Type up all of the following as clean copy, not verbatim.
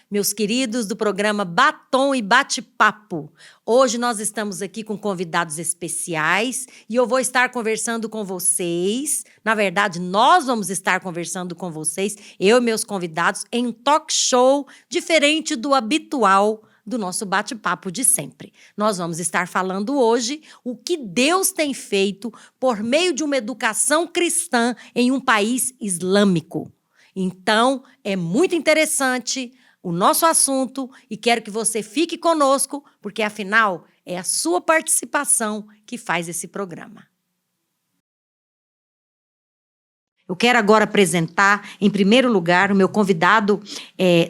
meus queridos do programa Batom e Bate-Papo. Hoje nós estamos aqui com convidados especiais e eu vou estar conversando com vocês. Na verdade, nós vamos estar conversando com vocês, eu e meus convidados, em um talk show diferente do habitual do nosso bate-papo de sempre. Nós vamos estar falando hoje o que Deus tem feito por meio de uma educação cristã em um país islâmico. Então, é muito interessante o nosso assunto e quero que você fique conosco, porque, afinal, é a sua participação que faz esse programa. Eu quero agora apresentar, em primeiro lugar, o meu convidado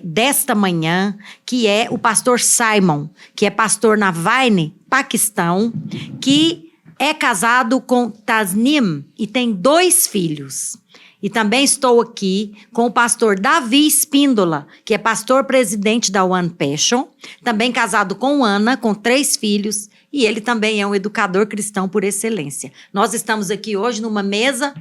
desta manhã, que é o pastor Simon, que é pastor na Vaini, Paquistão, que é casado com Tasnim e tem 2 filhos. E também estou aqui com o pastor Davi Espíndola, que é pastor-presidente da One Passion, também casado com Ana, com 3 filhos, e ele também é um educador cristão por excelência. Nós estamos aqui hoje numa mesa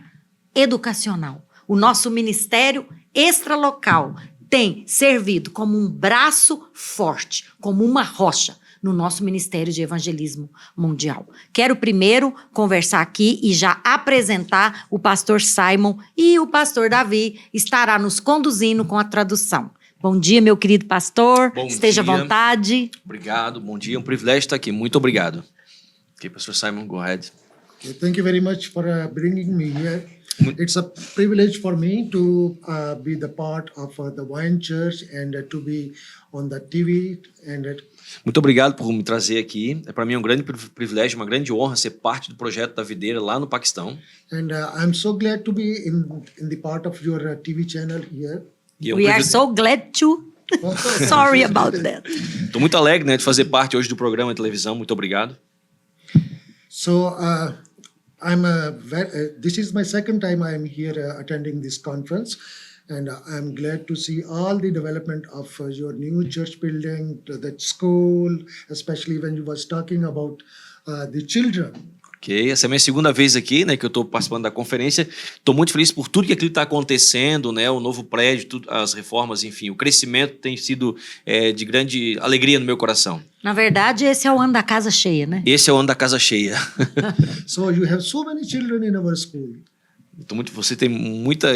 educacional. O nosso ministério extralocal tem servido como um braço forte, como uma rocha, no nosso Ministério de Evangelismo Mundial. Quero primeiro conversar aqui e já apresentar o pastor Simon e o pastor Davi estará nos conduzindo com a tradução. Bom dia, meu querido pastor. Bom Esteja à dia. vontade. Obrigado, bom dia. É um privilégio estar aqui. Muito obrigado. Ok, pastor Simon, go ahead. Okay, thank you very much for bringing me here. It's a privilege for me to be the part of the Wine Church and to be on the TV and Muito obrigado por me trazer aqui. É para mim um grande privilégio, uma grande honra ser parte do projeto da Videira lá no Paquistão. And I'm so glad to be in the part of your TV channel here. E é um We are so glad to. Sorry about that. Estou muito alegre, né, de fazer parte hoje do programa de televisão. Muito obrigado. So this is my second time I'm here attending this conference, and I'm glad to see all the development of your new church building, the school, especially when you was talking about the children. Ok, essa é a minha segunda vez aqui, né, que eu estou participando da conferência. Estou muito feliz por tudo que aquilo está acontecendo, né, o novo prédio, as reformas, enfim, o crescimento tem sido de grande alegria no meu coração. Na verdade, esse é o ano da casa cheia, né? Esse é o ano da casa cheia. So you have so many children in our school. Você tem muita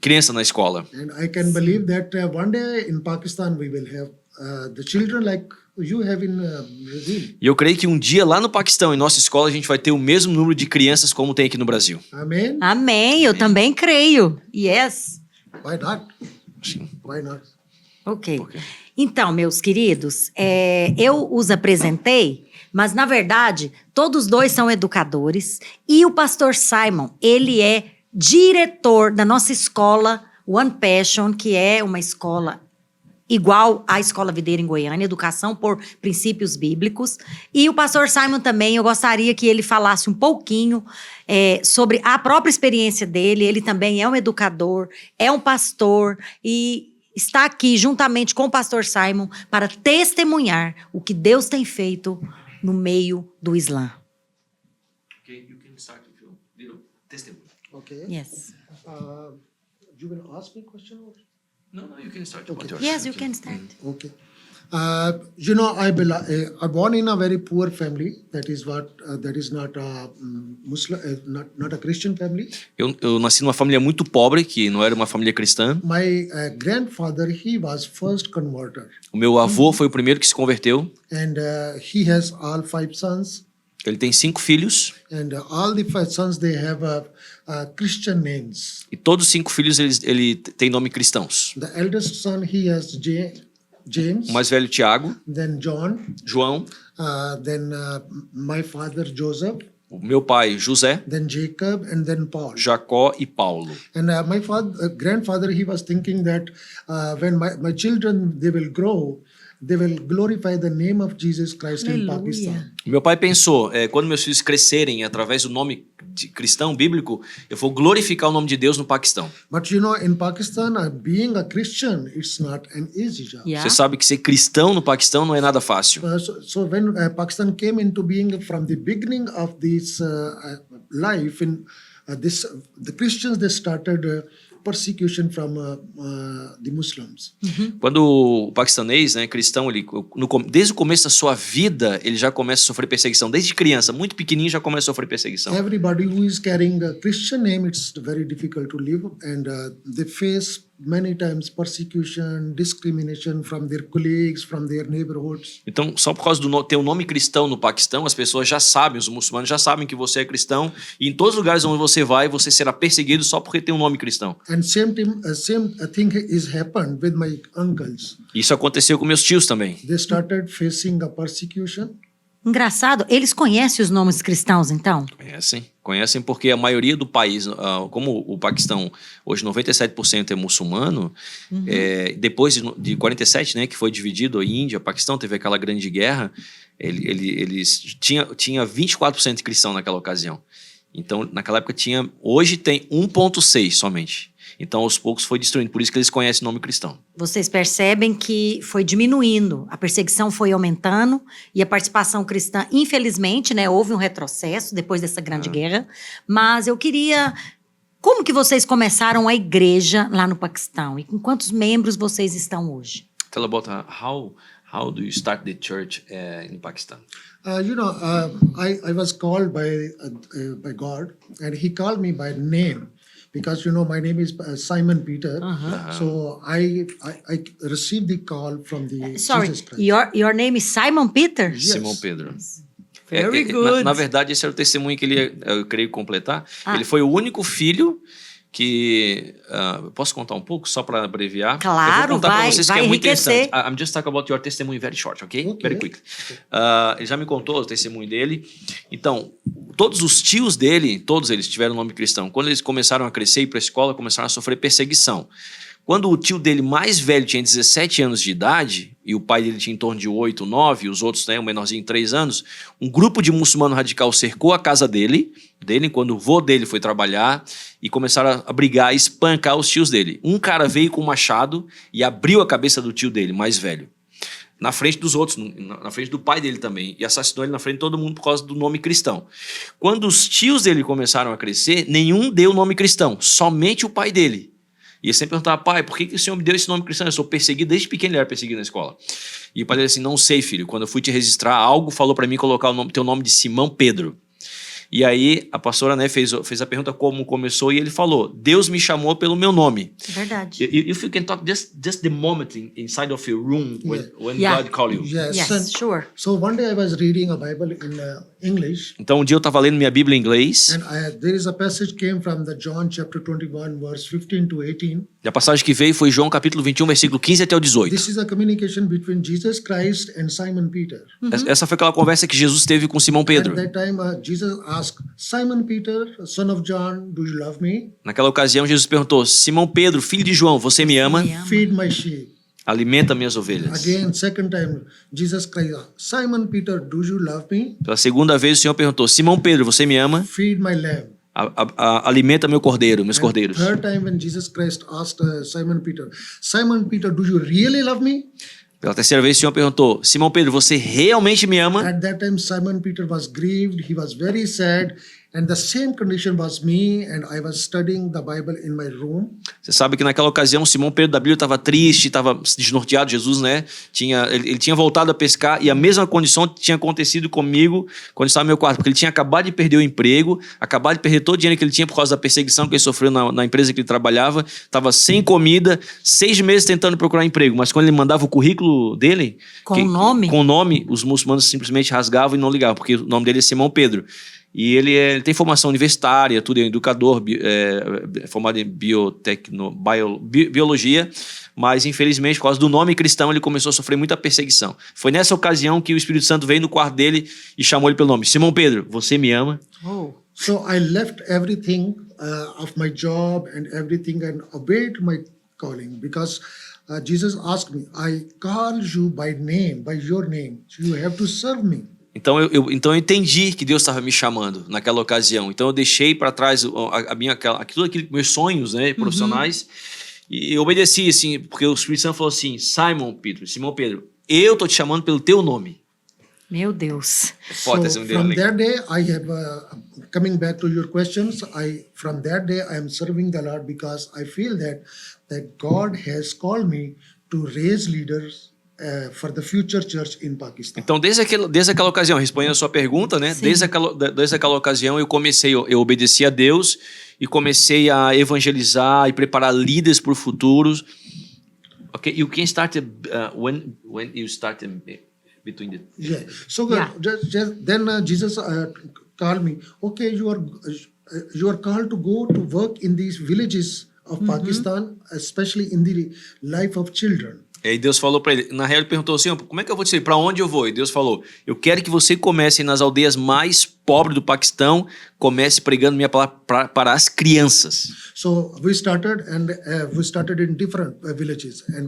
criança na escola. And I can believe that one day in Pakistan we will have the children like you have in Brazil. E eu creio que um dia lá no Paquistão, em nossa escola, a gente vai ter o mesmo número de crianças como tem aqui no Brasil. Amen. Amém, eu também creio. Yes. Why not? Sim. Why not? Ok. Então, meus queridos, eu os apresentei, mas, na verdade, todos 2 são educadores e o pastor Simon, ele é diretor da nossa escola One Passion, que é uma escola igual à Escola Videira em Goiânia, educação por princípios bíblicos. E o pastor Simon também, eu gostaria que ele falasse um pouquinho sobre a própria experiência dele. Ele também é um educador, é um pastor e está aqui juntamente com o pastor Simon para testemunhar o que Deus tem feito no meio do Islã. Okay, you can start with your little testimony. Okay. Yes. You will ask me a question? Or? No, you can start. Okay. Yes, you can start. Okay. You know, I born in a very poor family. That is not a Muslim, not a Christian family. Eu nasci numa família muito pobre, que não era uma família cristã. My grandfather, he was first converter. O meu avô foi o primeiro que se converteu. And he has all 5 sons. Ele tem 5 filhos. And all the 5 sons, they have Christian names. E todos os 5 filhos, ele tem nome cristãos. The eldest son, he has James. O mais velho, Tiago. Then John. João. Then my father, Joseph. O meu pai, José. Then Jacob, and then Paul. Jacó e Paulo. And my grandfather, he was thinking that when my children, they will grow, they will glorify the name of Jesus Christ in Pakistan. Meu pai pensou, quando meus filhos crescerem através do nome cristão bíblico, eu vou glorificar o nome de Deus no Paquistão. But you know, in Pakistan, being a Christian, it's not an easy job. Yeah. Você sabe que ser cristão no Paquistão não é nada fácil. So when Pakistan came into being from the beginning of this life, in the Christians, they started persecution from the Muslims. Quando o paquistanês, né, cristão, ele, desde o começo da sua vida, ele já começa a sofrer perseguição. Desde criança, muito pequenininho, já começa a sofrer perseguição. Everybody who is carrying a Christian name, it's very difficult to live, and they face many times persecution, discrimination from their colleagues, from their neighborhoods. Então, só por causa do ter um nome cristão no Paquistão, as pessoas já sabem, os muçulmanos já sabem que você é cristão, e em todos os lugares onde você vai, você será perseguido só porque tem um nome cristão. And same thing is happened with my uncles. Isso aconteceu com meus tios também. They started facing a persecution. Engraçado, eles conhecem os nomes cristãos, então? Conhecem porque a maioria do país, como o Paquistão, hoje 97% é muçulmano, depois de 47, né, que foi dividido, a Índia, o Paquistão, teve aquela grande guerra, eles tinha 24% de cristão naquela ocasião. Então, naquela época hoje tem 1,6 somente. Então, aos poucos foi destruindo, por isso que eles conhecem o nome cristão. Vocês percebem que foi diminuindo, a perseguição foi aumentando e a participação cristã, infelizmente, né, houve um retrocesso depois dessa grande guerra, mas eu queria... Como que vocês começaram a igreja lá no Paquistão e com quantos membros vocês estão hoje? Tell about how do you start the church in Pakistan? I was called by God, and He called me by name. Because my name is Simon Peter, so I received the call from the Sorry, Jesus Christ. your name is Simon Peter? Yes. Simão Pedro. Very good. Na verdade, esse era o testemunho que ele, eu creio, completar. Ele foi o único filho que... posso contar um pouco, só para abreviar? Claro, eu vou contar para vocês que é muito enriquecer. interessante. I'm just talking about your testimony very short, okay? Very quickly. Ele já me contou o testemunho dele. Então, todos os tios dele, todos eles tiveram nome cristão. Quando eles começaram a crescer e ir para a escola, começaram a sofrer perseguição. Quando o tio dele mais velho tinha 17 anos de idade, e o pai dele tinha em torno de 8, 9, e os outros, né, o menorzinho, 3 anos, um grupo de muçulmano radical cercou a casa dele, quando o vô dele foi trabalhar, e começaram a brigar e espancar os tios dele. Um cara veio com um machado e abriu a cabeça do tio dele, mais velho, na frente dos outros, na frente do pai dele também, e assassinou ele na frente de todo mundo por causa do nome cristão. Quando os tios dele começaram a crescer, nenhum deu o nome cristão, somente o pai dele. E ele sempre perguntava: pai, por que o senhor me deu esse nome cristão? Eu sou perseguido, desde pequeno ele era perseguido na escola. E o pai dele assim: não sei, filho, quando eu fui te registrar, algo falou para mim colocar teu nome de Simão Pedro. E aí a pastora, né, fez a pergunta como começou, e ele falou: Deus me chamou pelo meu nome. É verdade. If you can talk just the moment inside of your room when God called you. Yes, sure. So one day I was reading a Bible in English. Então um dia eu estava lendo minha Bíblia em inglês. And there is a passage came from the John chapter 21 verse 15 to 18. E a passagem que veio foi João capítulo 21, versículo 15 até o 18. This is a communication between Jesus Christ and Simon Peter. Essa foi aquela conversa que Jesus teve com Simão Pedro. At that time Jesus asked, Simon Peter, son of John, do you love me? Naquela ocasião Jesus perguntou: Simão Pedro, filho de João, você me ama? Feed my sheep. Alimenta minhas ovelhas. Again, second time, Jesus Christ asked, Simon Peter, do you love me? Pela segunda vez o Senhor perguntou: Simão Pedro, você me ama? Feed my lamb. Alimenta meu cordeiro, meus cordeiros. Third time when Jesus Christ asked Simon Peter, do you really love me? Pela terceira vez o Senhor perguntou: Simão Pedro, você realmente me ama? At that time Simon Peter was grieved, he was very sad, and the same condition was me, and I was studying the Bible in my room. Você sabe que naquela ocasião Simão Pedro da Bíblia estava triste, estava desnorteado. Jesus, né? Ele tinha voltado a pescar, e a mesma condição tinha acontecido comigo quando estava no meu quarto, porque ele tinha acabado de perder o emprego, acabado de perder todo o dinheiro que ele tinha por causa da perseguição que ele sofreu na empresa que ele trabalhava, estava sem comida, 6 meses tentando procurar emprego, mas quando ele mandava o currículo dele com o nome, os muçulmanos simplesmente rasgavam e não ligavam, porque o nome dele é Simão Pedro. E ele tem formação universitária, tudo, é educador, formado em biologia, mas infelizmente, por causa do nome cristão, ele começou a sofrer muita perseguição. Foi nessa ocasião que o Espírito Santo veio no quarto dele e chamou ele pelo nome: Simão Pedro, você me ama? So I left everything of my job and everything and obeyed my calling, because Jesus asked me, I call you by name, by your name, so you have to serve me. Então eu entendi que Deus estava me chamando naquela ocasião. Então eu deixei para trás tudo aquilo, meus sonhos, né, profissionais, e eu obedeci, assim, porque o Espírito Santo falou assim: Simão Pedro, eu tô te chamando pelo teu nome. Meu Deus. Pode ter So sido um dia from legal. that day, I have coming back to your questions. From that day I am serving the Lord because I feel that God has called me to raise leaders for the future church in Pakistan. Então, desde aquela ocasião, respondendo a sua pergunta, né? Sim. Desde aquela ocasião, eu obedeci a Deus e comecei a evangelizar e preparar líderes para o futuro. Okay, you can start when you started between the. Yeah. So Yeah. then Jesus called me. Okay, you are called to go to work in these villages of Pakistan, especially in the life of children. E aí Deus falou para ele, na real ele perguntou assim, como é que eu vou te dizer, para onde eu vou? E Deus falou, eu quero que você comece nas aldeias mais pobres do Paquistão, comece pregando minha palavra para as crianças. So we started in different villages, and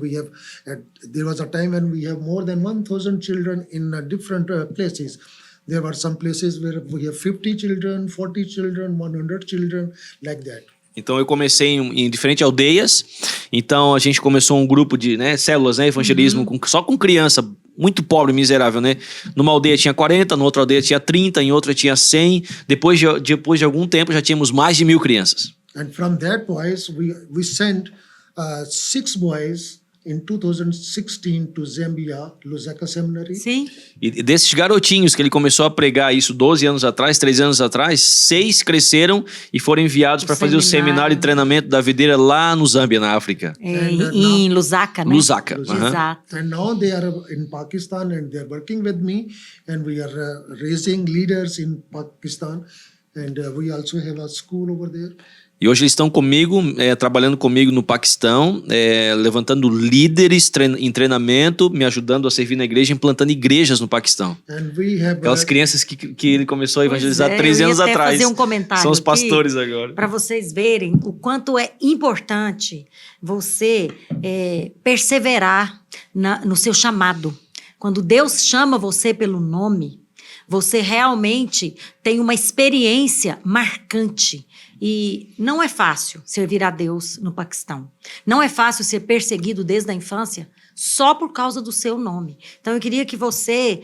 there was a time when we have more than 1,000 children in different places. There were some places where we have 50 children, 40 children, 100 children, like that. Então eu comecei em diferentes aldeias. Então a gente começou um grupo de células, evangelismo, só com criança, muito pobre, miserável, né? Numa aldeia tinha 40, na outra aldeia tinha 30, em outra tinha 100. Depois de algum tempo já tínhamos mais de 1.000 crianças. And from that boys, we sent 6 boys in 2016 to Zambia, Lusaka Seminary. Sim. E desses garotinhos que ele começou a pregar isso 12 anos atrás, 3 anos atrás, 6 cresceram e foram enviados para fazer o seminário de treinamento da videira lá no Zâmbia, na África. Em Lusaka, né? Lusaka. Exato. And now they are in Pakistan and they are working with me, and we are raising leaders in Pakistan, and we also have a school over there. E hoje eles estão comigo, trabalhando comigo no Paquistão, levantando líderes em treinamento, me ajudando a servir na igreja, implantando igrejas no Paquistão. And we have Aquelas crianças que ele começou a evangelizar 13 anos eu ia até atrás. fazer um comentário São os aqui, pastores agora. para vocês verem o quanto é importante você perseverar no seu chamado. Quando Deus chama você pelo nome, você realmente tem uma experiência marcante. E não é fácil servir a Deus no Paquistão. Não é fácil ser perseguido desde a infância só por causa do seu nome. Então, eu queria que você,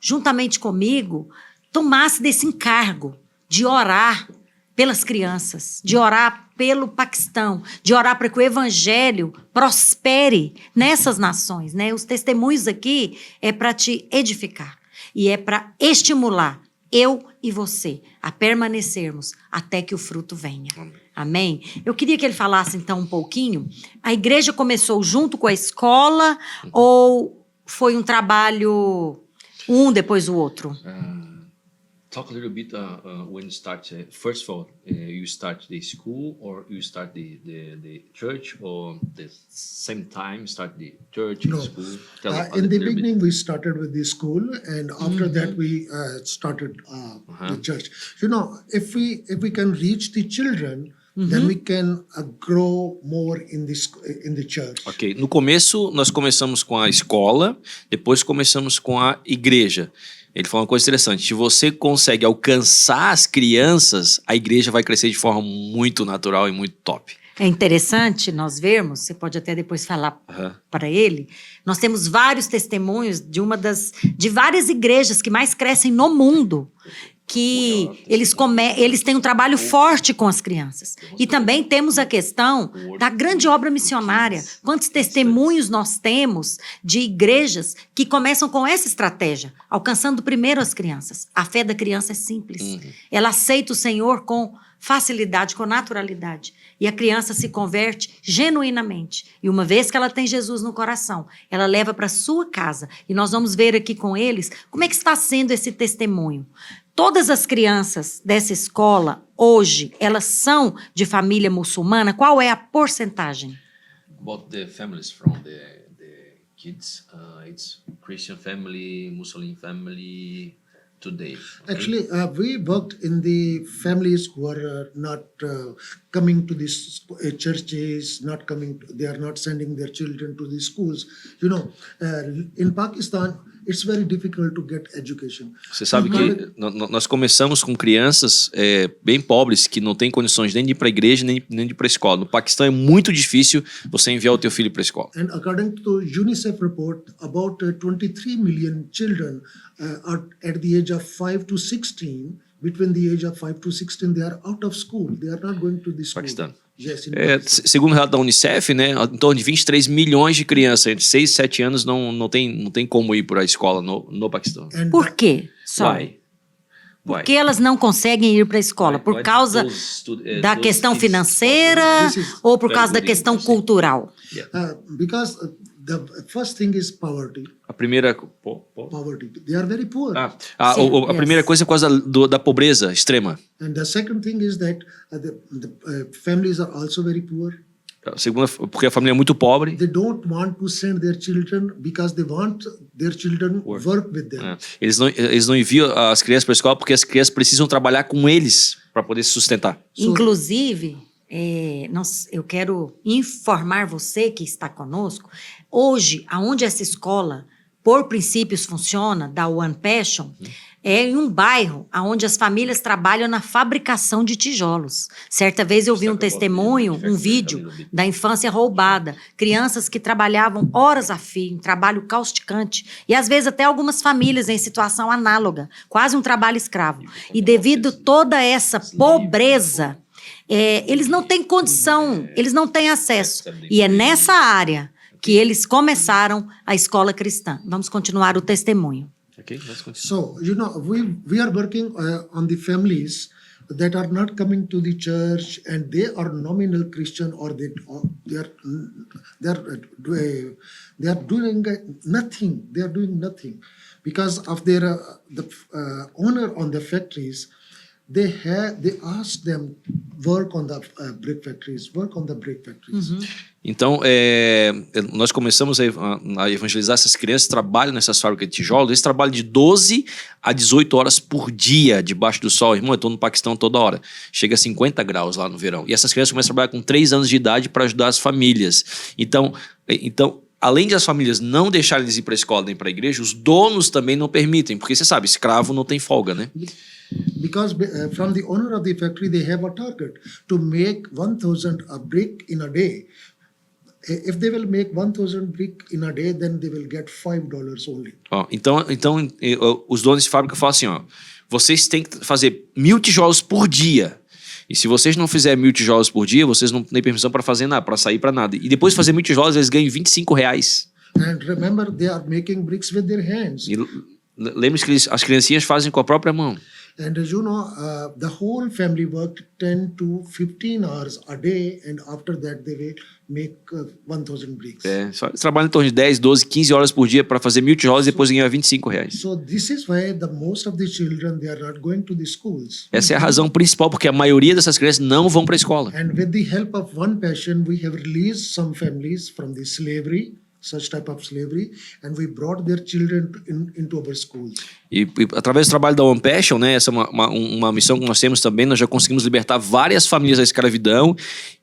juntamente comigo, tomasse desse encargo de orar pelas crianças, de orar pelo Paquistão, de orar para que o evangelho prospere nessas nações, né? Os testemunhos aqui é para te edificar e é para estimular eu e você a permanecermos até que o fruto venha. Amém? Eu queria que ele falasse então um pouquinho. A igreja começou junto com a escola ou foi um trabalho um depois do outro? Talk a little bit when you start. First of all, you start the school or you start the church, or the same time start the church and No. school? In the beginning, we started with the school, and after that, we started the church. You know, if we can reach the children, then we can grow more in the church. Ok, no começo nós começamos com a escola, depois começamos com a igreja. Ele falou uma coisa interessante, se você consegue alcançar as crianças, a igreja vai crescer de forma muito natural e muito top. É interessante nós vermos, você pode até depois falar para ele, nós temos vários testemunhos de várias igrejas que mais crescem no mundo, que eles têm um trabalho forte com as crianças. E também temos a questão da grande obra missionária. Quantos testemunhos nós temos de igrejas que começam com essa estratégia, alcançando primeiro as crianças. A fé da criança é simples. Ela aceita o Senhor com facilidade, com naturalidade. E a criança se converte genuinamente. E uma vez que ela tem Jesus no coração, ela leva para sua casa. E nós vamos ver aqui com eles como é que está sendo esse testemunho. Todas as crianças dessa escola, hoje, elas são de família muçulmana? Qual é a porcentagem? About the families from the kids, it's Christian family, Muslim family today. Okay? Actually, we worked in the families who are not coming to these churches, they are not sending their children to the schools. You know, in Pakistan, it's very difficult to get education. Você sabe que nós começamos com crianças bem pobres que não têm condições nem de ir para a igreja nem de ir para a escola. No Paquistão é muito difícil você enviar o teu filho para a escola. And according to UNICEF report, about 23 million children at the age of 5 to 16, between the age of 5 to 16, they are out of school. They are not going to the school. Paquistão. Yes, in Segundo o relato da Unicef, né, em torno de 23 milhões de crianças entre 6 e 7 anos não tem como ir para a escola no Paquistão. And Por quê? Why? Por que elas não conseguem ir para a Why? escola? Por Why causa da those questão kids- financeira This is ou por very causa da good questão interesting. cultural? because the first thing is poverty. A primeira... Poverty. They are very poor. A Sim, primeira yes. coisa é por causa da pobreza extrema. And the second thing is that the families are also very poor. A segunda, porque a família é muito pobre. They don't want to send their children because they want their children work with them. Eles não enviam as crianças para a escola porque as crianças precisam trabalhar com eles para poder se sustentar. Inclusive, eu quero informar você que está conosco, hoje, aonde essa escola, por princípios, funciona, da One Passion, é em um bairro onde as famílias trabalham na fabricação de tijolos. Certa vez eu vi um testemunho, um vídeo da infância roubada, crianças que trabalhavam horas a fio, um trabalho causticante, e às vezes até algumas famílias em situação análoga, quase um trabalho escravo. E devido a toda essa pobreza, eles não têm condição, eles não têm acesso. E é nessa área que eles começaram a escola cristã. Vamos continuar o testemunho. Ok, let's continue. So, we are working on the families that are not coming to the church and they are nominal Christian or they are doing nothing. They are doing nothing because of their the owner on the factories. They ask them work on the brick factories. Então, nós começamos a evangelizar essas crianças que trabalham nessas fábricas de tijolos. Eles trabalham de 12 a 18 horas por dia debaixo do sol. Irmão, eu estou no Paquistão toda hora. Chega a 50 graus lá no verão. E essas crianças começam a trabalhar com 3 anos de idade para ajudar as famílias. Então, além de as famílias não deixarem eles ir para a escola nem para a igreja, os donos também não permitem. Porque você sabe, escravo não tem folga, né? Because from the owner of the factory, they have a target to make 1,000 a brick in a day. If they will make 1,000 brick in a day, then they will get $5 only. Então, os donos de fábrica falam assim, vocês têm que fazer 1.000 tijolos por dia. E se vocês não fizerem 1.000 tijolos por dia, vocês não têm permissão para fazer nada, para sair para nada. E depois de fazer 1.000 tijolos, eles ganham R$25. And remember, they are making bricks with their hands. E lembre-se que as criancinhas fazem com a própria mão. And the whole family worked 10 to 15 hours a day, and after that they will make 1,000 bricks. Eles trabalham em torno de 10, 12, 15 horas por dia para fazer 1.000 tijolos e depois ganhar R$25. So this is why the most of the children, they are not going to the schools. Essa é a razão principal, porque a maioria dessas crianças não vão para a escola. And with the help of One Passion, we have released some families from the slavery, such type of slavery, and we brought their children into our schools. E através do trabalho da One Passion, né, essa é uma missão que nós temos também, nós já conseguimos libertar várias famílias da escravidão,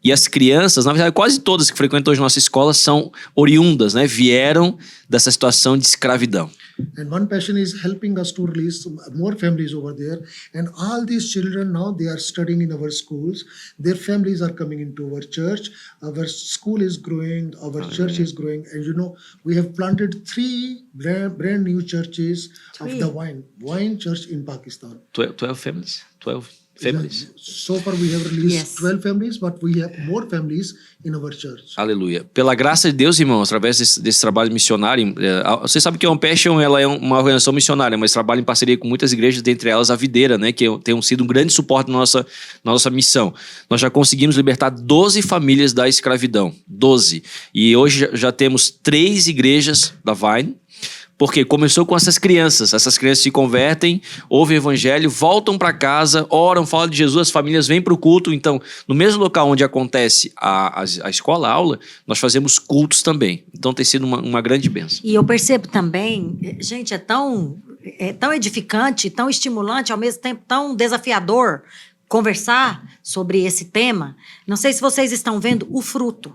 e as crianças, na verdade quase todas que frequentam hoje nossa escola são oriundas, né, vieram dessa situação de escravidão. And One Passion is helping us to release more families over there. And all these children now, they are studying in our schools. Their families are coming into our church. Our school is growing. Our church is growing. And we have planted 3 brand new churches of the wine church in Pakistan. 12 families? 12 families. So far we have released Yes. 12 families, but we have more families in our church. Aleluia. Pela graça de Deus, irmãos, através desse trabalho missionário, você sabe que a One Passion, ela é uma organização missionária, mas trabalha em parceria com muitas igrejas, dentre elas a Videira, né, que tem sido um grande suporte na nossa missão. Nós já conseguimos libertar 12 famílias da escravidão. 12. E hoje já temos 3 igrejas da Vine. Porque começou com essas crianças se convertem, ouvem o evangelho, voltam para casa, oram, falam de Jesus, as famílias vêm para o culto. Então, no mesmo local onde acontece a escola, a aula, nós fazemos cultos também. Então, tem sido uma grande bênção. E eu percebo também, gente, é tão edificante, tão estimulante, ao mesmo tempo tão desafiador conversar sobre esse tema. Não sei se vocês estão vendo o fruto.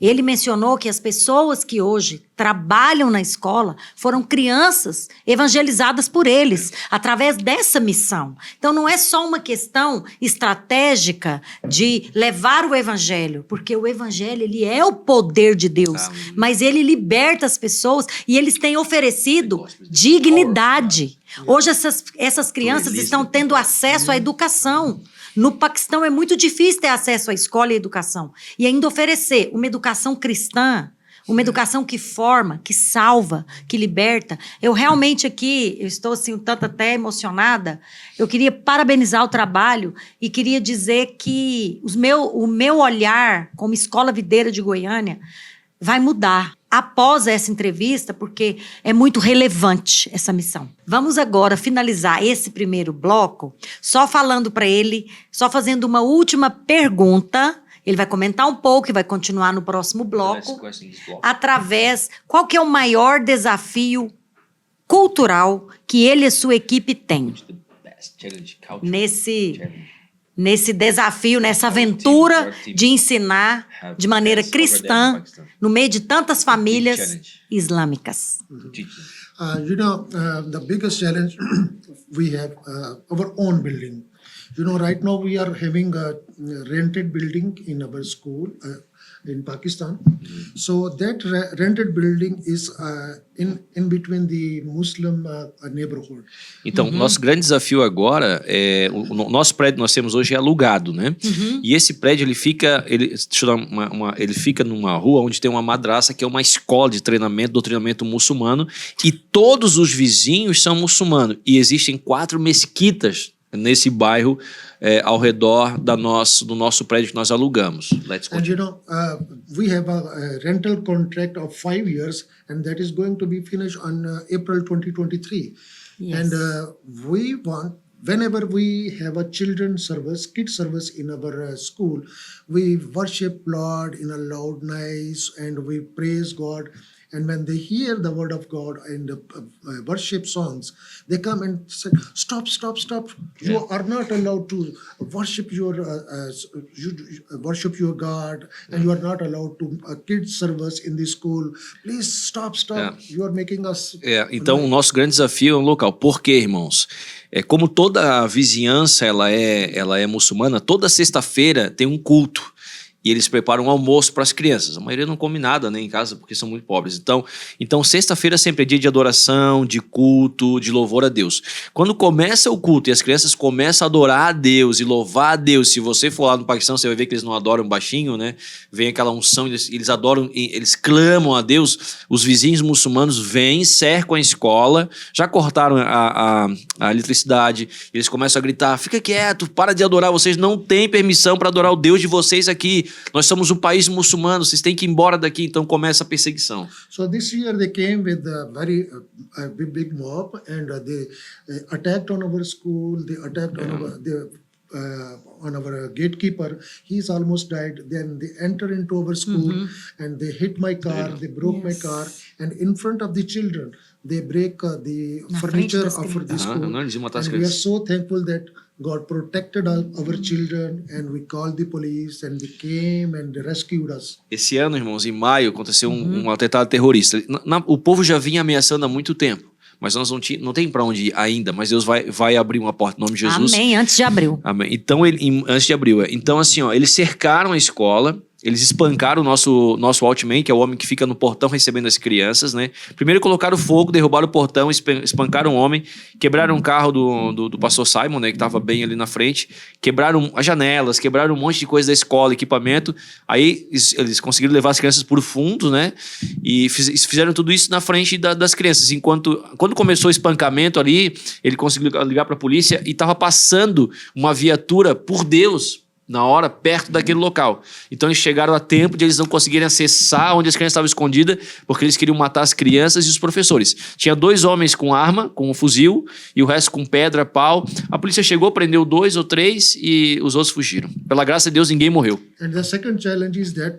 Ele mencionou que as pessoas que hoje trabalham na escola foram crianças evangelizadas por eles, através dessa missão. Então, não é só uma questão estratégica de levar o evangelho, porque o evangelho, ele é o poder de Deus, mas ele liberta as pessoas e eles têm oferecido dignidade. Hoje, essas crianças estão tendo acesso à educação. No Paquistão é muito difícil ter acesso à escola e à educação. E ainda oferecer uma educação cristã, uma educação que forma, que salva, que liberta. Eu realmente aqui, eu estou assim um tanto até emocionada. Eu queria parabenizar o trabalho e queria dizer que o meu olhar como Escola Videira de Goiânia vai mudar após essa entrevista, porque é muito relevante essa missão. Vamos agora finalizar esse primeiro bloco só falando para ele, só fazendo uma última pergunta. Ele vai comentar um pouco e vai continuar no próximo bloco, através qual que é o maior desafio cultural que ele e sua equipe têm nesse desafio, nessa aventura de ensinar de maneira cristã no meio de tantas famílias islâmicas. The biggest challenge we have our own building. Right now we are having a rented building in our school in Pakistan. So that rented building is in between the Muslim neighborhood. Então, nosso grande desafio agora é o nosso prédio que nós temos hoje é alugado, né? E esse prédio ele fica numa rua onde tem uma madraça que é uma escola de treinamento, doutrinamento muçulmano, e todos os vizinhos são muçulmanos e existem 4 mesquitas nesse bairro ao redor do nosso prédio que nós alugamos. And we have a rental contract of 5 years, and that is going to be finished on April 2023. Yes. And we want, whenever we have a children's service, kids service in our school, we worship Lord in a loud noise and we praise God. And when they hear the word of God and the worship songs, they come and say, stop. You are not allowed to worship your God, and you are not allowed to kids service in the school. Please stop. Yeah. You are making us... Então, o nosso grande desafio é um local. Por quê, irmãos? Como toda a vizinhança ela é muçulmana, toda sexta-feira tem um culto. E eles preparam um almoço para as crianças. A maioria não come nada, né, em casa, porque são muito pobres. Então sexta-feira sempre é dia de adoração, de culto, de louvor a Deus. Quando começa o culto e as crianças começam a adorar a Deus e louvar a Deus, se você for lá no Paquistão, você vai ver que eles não adoram baixinho, né? Vem aquela unção, eles adoram, eles clamam a Deus. Os vizinhos muçulmanos vêm, cercam a escola, já cortaram a eletricidade, eles começam a gritar, fica quieto, para de adorar, vocês não têm permissão para adorar o Deus de vocês aqui. Nós somos um país muçulmano, vocês têm que ir embora daqui, então começa a perseguição. So this year they came with a very big mob and they attacked on our school, they attacked on our gatekeeper. He's almost died. Then they entered into our school and they hit my car, they broke my car, and in front of the children, they break the furniture of the school. And we are so thankful that God protected our children and we called the police and they came and rescued us. Esse ano, irmãos, em maio, aconteceu um atentado terrorista. O povo já vinha ameaçando há muito tempo, mas nós não tem para onde ir ainda, mas Deus vai abrir uma porta em nome de Jesus. Amém, antes de abril. Amém. Então, antes de abril. Então, assim, eles cercaram a escola. Eles espancaram o nosso watchman, que é o homem que fica no portão recebendo as crianças, né? Primeiro colocaram fogo, derrubaram o portão, espancaram o homem, quebraram o carro do pastor Simon, né? Que estava bem ali na frente, quebraram as janelas, quebraram um monte de coisa da escola, equipamento. Aí eles conseguiram levar as crianças por fundo, né? E fizeram tudo isso na frente das crianças. Quando começou o espancamento ali, ele conseguiu ligar para a polícia e estava passando uma viatura por Deus na hora, perto daquele local. Então eles chegaram a tempo de eles não conseguirem acessar onde as crianças estavam escondidas, porque eles queriam matar as crianças e os professores. Tinha 2 homens com arma, com um fuzil, e o resto com pedra, pau. A polícia chegou, prendeu 2 ou 3 e os outros fugiram. Pela graça de Deus, ninguém morreu. And the second challenge is that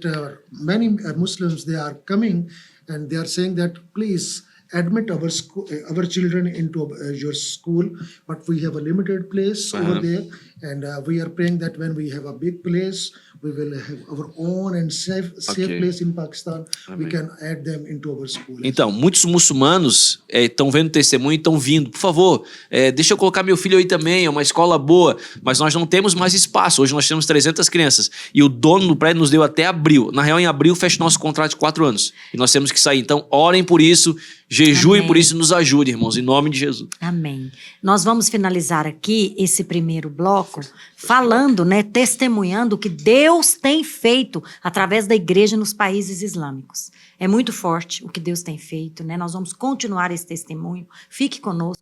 many Muslims, they are coming and they are saying that, please, admit our children into your school, but we have a limited place over there, and we are praying that when we have a big place, we will have our own and safe place in Pakistan. We can add them into our school. Então, muitos muçulmanos estão vendo o testemunho e estão vindo. Por favor, deixa eu colocar meu filho aí também, é uma escola boa, mas nós não temos mais espaço. Hoje nós temos 300 crianças e o dono do prédio nos deu até abril. Na real, em abril fecha nosso contrato de 4 anos e nós temos que sair. Então, orem por isso, jejuem por isso e nos ajude, irmãos, em nome de Jesus. Amém. Nós vamos finalizar aqui esse primeiro bloco falando, né, testemunhando o que Deus tem feito através da igreja nos países islâmicos. É muito forte o que Deus tem feito, né? Nós vamos continuar esse testemunho. Fique conosco.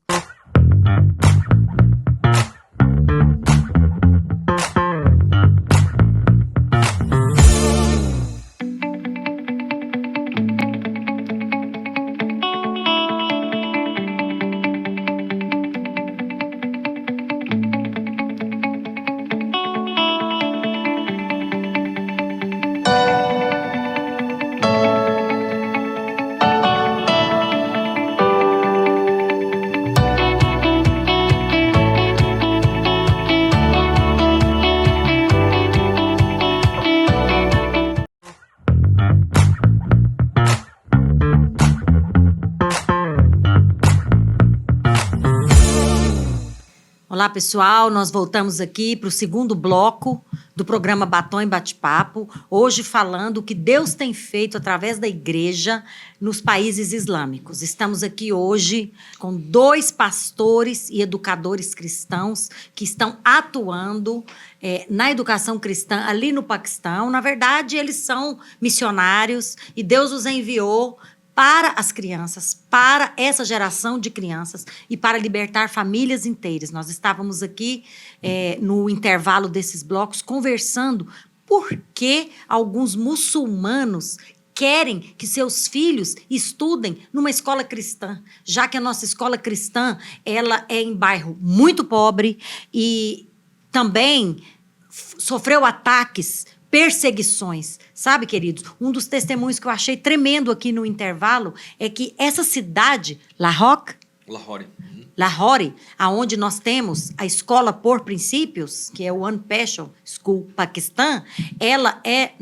Olá, pessoal, nós voltamos aqui para o segundo bloco do programa Batom e Bate-Papo, hoje falando o que Deus tem feito através da igreja nos países islâmicos. Estamos aqui hoje com 2 pastores e educadores cristãos que estão atuando na educação cristã ali no Paquistão. Na verdade, eles são missionários e Deus os enviou para as crianças, para essa geração de crianças e para libertar famílias inteiras. Nós estávamos aqui no intervalo desses blocos conversando por que alguns muçulmanos querem que seus filhos estudem numa escola cristã, já que a nossa escola cristã ela é em bairro muito pobre e também sofreu ataques, perseguições. Sabe, queridos, um dos testemunhos que eu achei tremendo aqui no intervalo é que essa cidade, Lahore, aonde nós temos a escola por princípios, que é o One Passion School Paquistão, ela é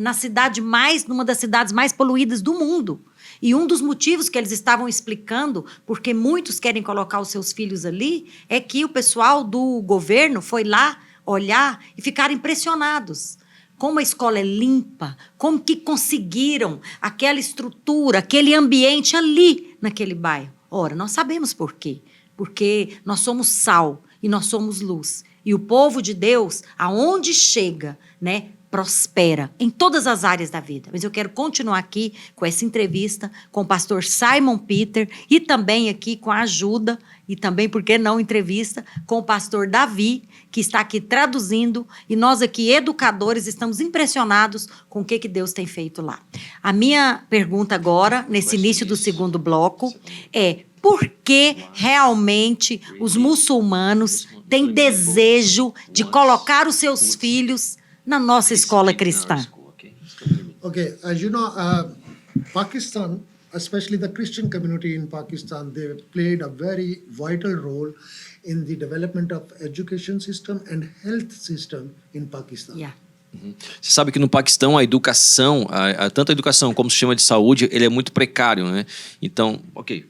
numa das cidades mais poluídas do mundo. E um dos motivos que eles estavam explicando, porque muitos querem colocar os seus filhos ali, é que o pessoal do governo foi lá olhar e ficaram impressionados. Como a escola é limpa, como que conseguiram aquela estrutura, aquele ambiente ali naquele bairro. Ora, nós sabemos por quê. Porque nós somos sal e nós somos luz. E o povo de Deus, aonde chega, né, prospera em todas as áreas da vida. Mas eu quero continuar aqui com essa entrevista com o pastor Simon Peter e também aqui com a ajuda e também, por que não, entrevista com o pastor Davi, que está aqui traduzindo, e nós aqui, educadores, estamos impressionados com o que Deus tem feito lá. A minha pergunta agora, nesse início do segundo bloco, é por que realmente os muçulmanos têm desejo de colocar os seus filhos na nossa escola cristã? Okay, as you know, Pakistan, especially the Christian community in Pakistan, they played a very vital role in the development of education system and health system in Pakistan. Yeah. Você sabe que no Paquistão a educação, tanto a educação como o sistema de saúde, ele é muito precário, né? Então,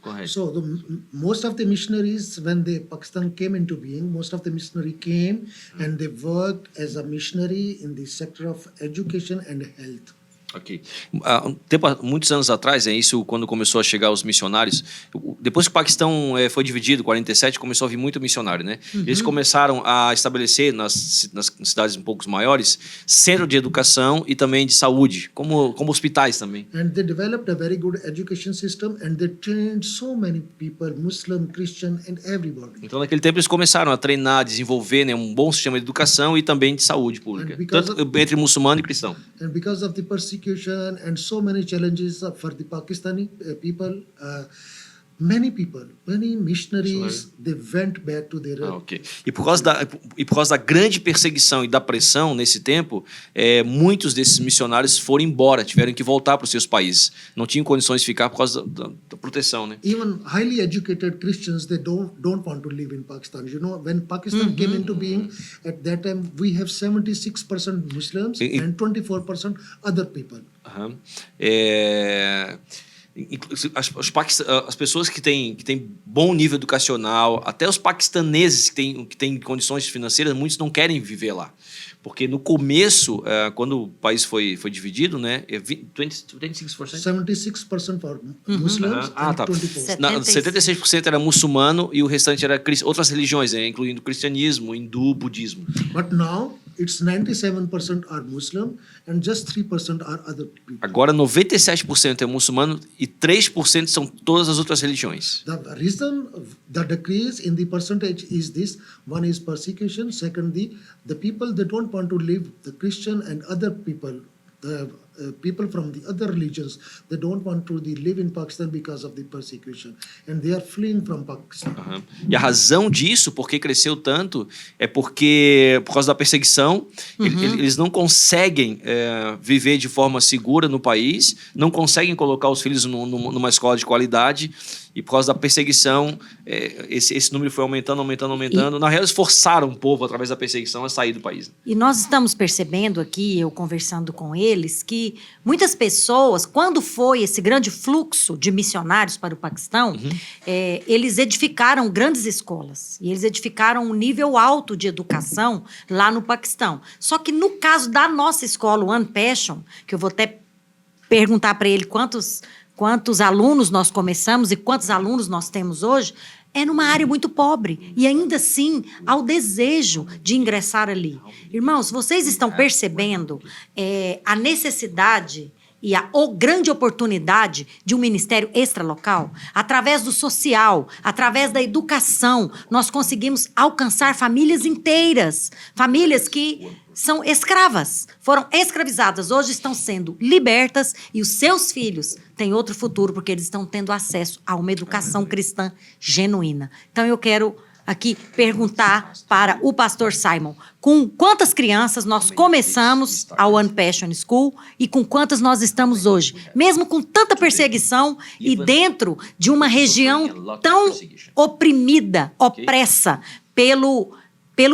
correto. So most of the missionaries, when Pakistan came into being, most of the missionaries came and they worked as a missionary in the sector of education and health. Ok. Muitos anos atrás, isso quando começou a chegar os missionários, depois que o Paquistão foi dividido, em 47, começou a vir muito missionário, né? Eles começaram a estabelecer nas cidades um pouco maiores, centro de educação e também de saúde, como hospitais também. And they developed a very good education system and they trained so many people, Muslim, Christian and everybody. Então, naquele tempo, eles começaram a treinar, desenvolver, né, um bom sistema de educação e também de saúde pública, tanto entre muçulmano e cristão. And because of the persecution and so many challenges for the Pakistani people, Many people, many missionaries, they went back to their Ok. E por causa da grande perseguição e da pressão nesse tempo, muitos desses missionários foram embora, tiveram que voltar para os seus países. Não tinham condições de ficar por causa da proteção, né? even highly educated Christians, they don't want to live in Pakistan. You know, when Pakistan came into being, at that time we have 76% Muslims and 24% other people. Aham. As pessoas que têm bom nível educacional, até os paquistaneses que têm condições financeiras, muitos não querem viver lá. Porque no começo, quando o país foi dividido, né, 26%? 76% for Muslims and Tá. 24%. 76% era muçulmano e o restante era outras religiões, incluindo cristianismo, hindu, budismo. But now it's 97% are Muslim and just 3% are other people. Agora 97% é muçulmano e 3% são todas as outras religiões. The reason of the decrease in the percentage is this: one is persecution, second the people they don't want to live, the Christian and other people, the people from the other religions, they don't want to live in Pakistan because of the persecution, and they are fleeing from Pakistan. Uhum. E a razão disso, porque cresceu tanto, é porque, por causa da perseguição, eles não conseguem viver de forma segura no país, não conseguem colocar os filhos numa escola de qualidade, e por causa da perseguição, esse número foi aumentando. Na real, eles forçaram o povo, através da perseguição, a sair do país. E nós estamos percebendo aqui, eu conversando com eles, que muitas pessoas, quando foi esse grande fluxo de missionários para o Paquistão, eles edificaram grandes escolas. E eles edificaram um nível alto de educação lá no Paquistão. Só que no caso da nossa escola, o One Passion, que eu vou até perguntar para ele quantos alunos nós começamos e quantos alunos nós temos hoje, é numa área muito pobre. E ainda assim, há o desejo de ingressar ali. Irmãos, vocês estão percebendo a necessidade e a grande oportunidade de um ministério extralocal? Através do social, através da educação, nós conseguimos alcançar famílias inteiras. Famílias que são escravas, foram escravizadas, hoje estão sendo libertas e os seus filhos têm outro futuro porque eles estão tendo acesso a uma educação cristã genuína. Então eu quero aqui perguntar para o pastor Simon, com quantas crianças nós começamos a One Passion School e com quantas nós estamos hoje? Mesmo com tanta perseguição e dentro de uma região tão oprimida, opressa pelo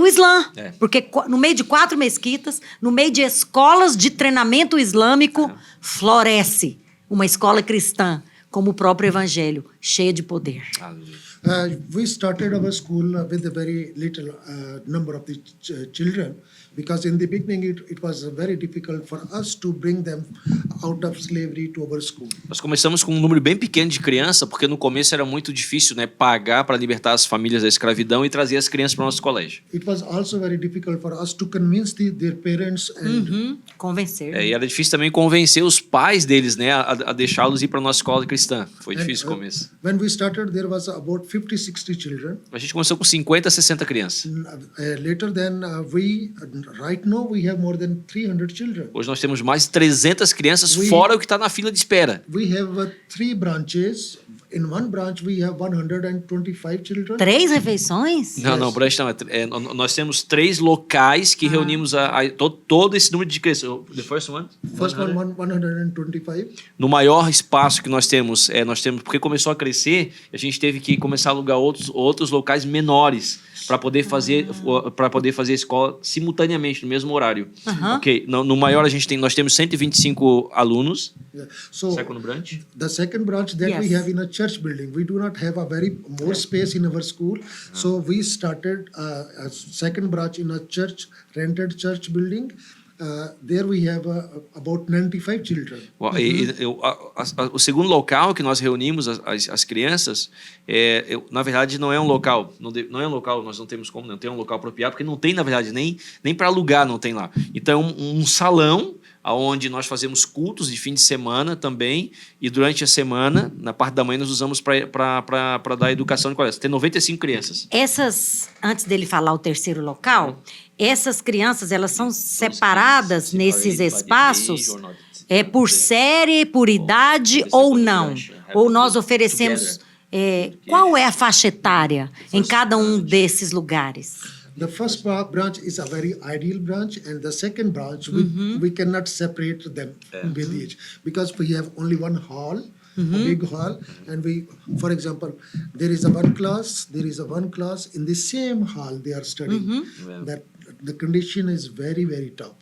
Islã, porque no meio de 4 mesquitas, no meio de escolas de treinamento islâmico, floresce uma escola cristã, como o próprio Evangelho, cheia de poder. We started our school with a very little number of the children, because in the beginning it was very difficult for us to bring them out of slavery to our school. Nós começamos com um número bem pequeno de crianças, porque no começo era muito difícil, né, pagar para libertar as famílias da escravidão e trazer as crianças para o nosso colégio. It was also very difficult for us to convince their parents and Convencer. E era difícil também convencer os pais deles, né, a deixá-los ir para a nossa escola cristã. Foi difícil no começo. When we started, there was about 50, 60 children. A gente começou com 50, 60 crianças. Later than right now we have more than 300 children. Hoje nós temos mais de 300 crianças, fora o que está na fila de espera. We have 3 branches. In one branch we have 125 children. 3 refeições? Não, branch não. Nós temos 3 locais que reunimos todo esse número de crianças. The first one? First one, 125. No maior espaço que nós temos, porque começou a crescer, a gente teve que começar a alugar outros locais menores para poder fazer a escola simultaneamente no mesmo horário. Ok. No maior nós temos 125 alunos. Yeah. So second branch. The second branch that we have in a church building, we do not have a very more space in our school, so we started a second branch in a rented church building. There we have about 95 children. O segundo local que nós reunimos as crianças, na verdade não é um local, nós não temos como, não tem um local apropriado, porque não tem, na verdade, nem para alugar não tem lá. Então um salão onde nós fazemos cultos de fim de semana também, e durante a semana, na parte da manhã, nós usamos para dar educação de colégio. Tem 95 crianças. Antes dele falar o terceiro local, essas crianças, elas são separadas nesses espaços por série, por idade ou não? Ou nós oferecemos Qual é a faixa etária em cada um desses lugares? The first branch is a very ideal branch, and the second branch, we cannot separate them with age because we have only one hall, a big hall, and for example, there is a one class in the same hall they are studying. That the condition is very, very tough.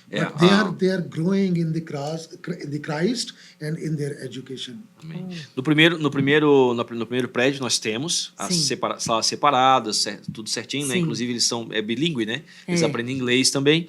Yeah, But they are growing in the Christ and in their education. Amém. No primeiro prédio nós temos as salas separadas, tudo certinho, né? Sim. Inclusive eles são bilíngue, né? Eles aprendem inglês também.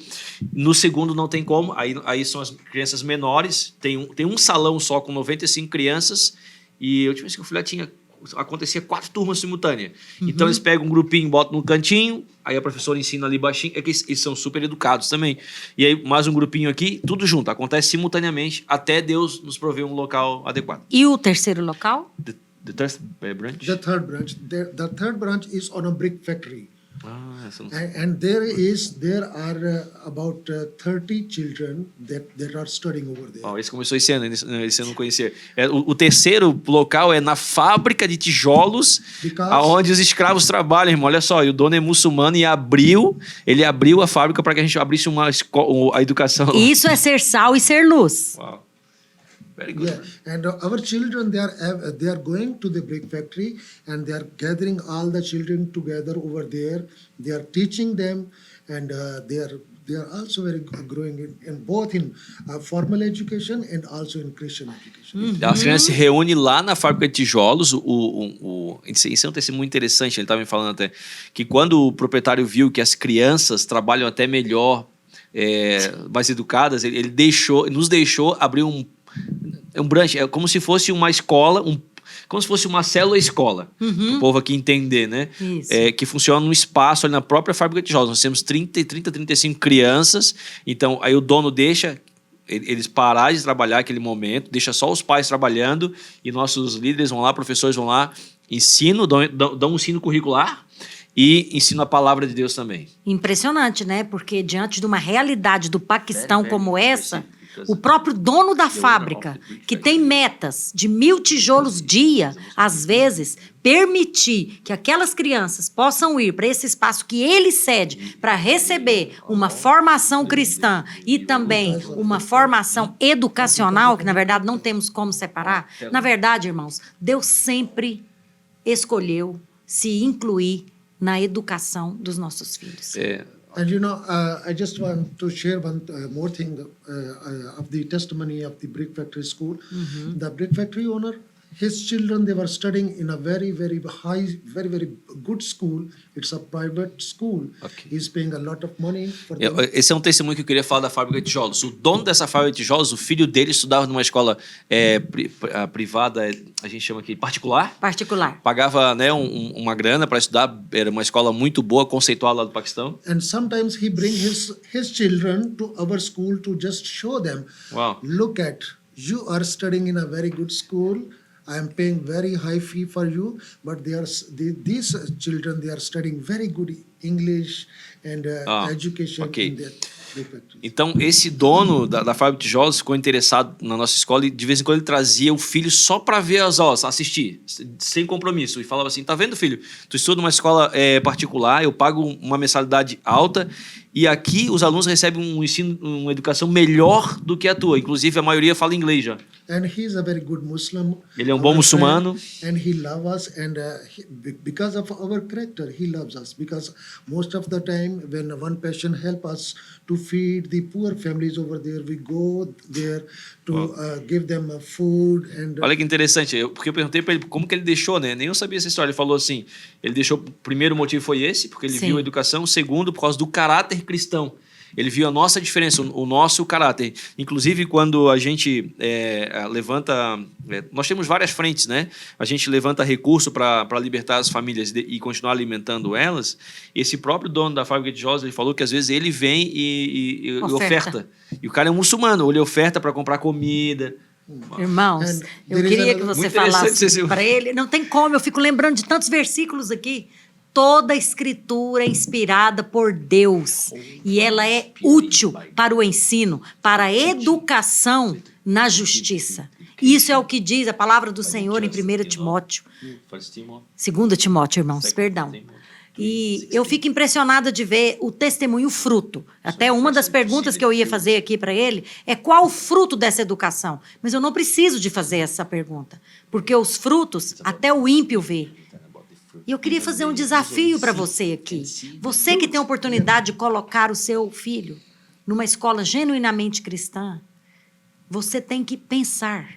No segundo não tem como, aí são as crianças menores, tem um salão só com 95 crianças e eu tive que o filhotinho acontecia 4 turmas simultâneas. Então eles pegam um grupinho, botam num cantinho, aí a professora ensina ali baixinho, é que eles são super educados também. E aí mais um grupinho aqui, tudo junto, acontece simultaneamente até Deus nos prover um local adequado. E o terceiro local? The third branch? The third branch is on a brick factory. Essa não... And there are about 30 children that are studying over there. Esse começou esse ano eu não conhecia. O terceiro local é na fábrica de tijolos, onde os escravos trabalham, irmão. Olha só, e o dono é muçulmano e ele abriu a fábrica para que a gente abrisse a educação. Isso é ser sal e ser luz. Wow. Very good. Yeah, and our children they are going to the brick factory and they are gathering all the children together over there. They are teaching them, and they are also very growing in both in formal education and also in Christian education. As crianças se reúnem lá na fábrica de tijolos. Isso é um testemunho muito interessante. Ele estava me falando até que quando o proprietário viu que as crianças trabalham até melhor, mais educadas, ele nos deixou abrir um branch, é como se fosse uma escola, como se fosse uma célula-escola, para o povo aqui entender, né? Que funciona num espaço ali na própria fábrica de tijolos. Nós temos 35 crianças, então aí o dono deixa eles pararem de trabalhar aquele momento, deixa só os pais trabalhando e nossos líderes vão lá, professores vão lá, dão um ensino curricular e ensinam a palavra de Deus também. Impressionante, né? Porque diante de uma realidade do Paquistão como essa, o próprio dono da fábrica, que tem metas de 1.000 tijolos dia, às vezes, permitir que aquelas crianças possam ir para esse espaço que ele cede para receber uma formação cristã e também uma formação educacional, que na verdade não temos como separar. Na verdade, irmãos, Deus sempre escolheu se incluir na educação dos nossos filhos. And I just want to share one more thing of the testimony of the brick factory school. The brick factory owner, his children, they were studying in a very, very high, very, very good school. It's a private school. Okay. He's paying a lot of money for them. Esse é um testemunho que eu queria falar da fábrica de tijolos. O dono dessa fábrica de tijolos, o filho dele estudava numa escola privada, a gente chama aqui particular. Pagava, né, uma grana para estudar. Era uma escola muito boa, conceitual lá do Paquistão. And sometimes he brings his children to our school to just show them. Wow. Look at, you are studying in a very good school. I am paying very high fee for you, but these children, they are studying very good English and education in their factory. Então, esse dono da fábrica de tijolos ficou interessado na nossa escola e de vez em quando ele trazia o filho só para ver as aulas, assistir, sem compromisso. E falava assim, tá vendo, filho? Tu estuda numa escola particular, eu pago uma mensalidade alta e aqui os alunos recebem um ensino, uma educação melhor do que a tua. Inclusive, a maioria fala inglês já. And he's a very good Muslim. Ele é um bom muçulmano. And he loves us, and because of our character, he loves us. Because most of the time, when one person helps us to feed the poor families over there, we go there to give them food. And olha que interessante, porque eu perguntei para ele como que ele deixou, né? Nem eu sabia essa história. Ele falou assim, ele deixou, o primeiro motivo foi esse, porque ele viu a educação. O segundo, por causa do caráter cristão. Ele viu a nossa diferença, o nosso caráter. Inclusive, quando a gente levanta... nós temos várias frentes, né? A gente levanta recurso para libertar as famílias e continuar alimentando elas. Esse próprio dono da fábrica de tijolos, ele falou que às vezes ele vem e oferta. E o cara é um muçulmano, ele oferta para comprar comida. Irmãos, eu queria que você falasse para ele. Não tem como, eu fico lembrando de tantos versículos aqui. Toda a escritura é inspirada por Deus e ela é útil para o ensino, para a educação na justiça. Isso é o que diz a palavra do Senhor em 1 Timóteo. 2 Timóteo, irmãos, perdão. E eu fico impressionada de ver o testemunho, o fruto. Até uma das perguntas que eu ia fazer aqui para ele é qual o fruto dessa educação. Mas eu não preciso de fazer essa pergunta, porque os frutos até o ímpio vê. E eu queria fazer um desafio para você aqui. Você que tem a oportunidade de colocar o seu filho numa escola genuinamente cristã, você tem que pensar,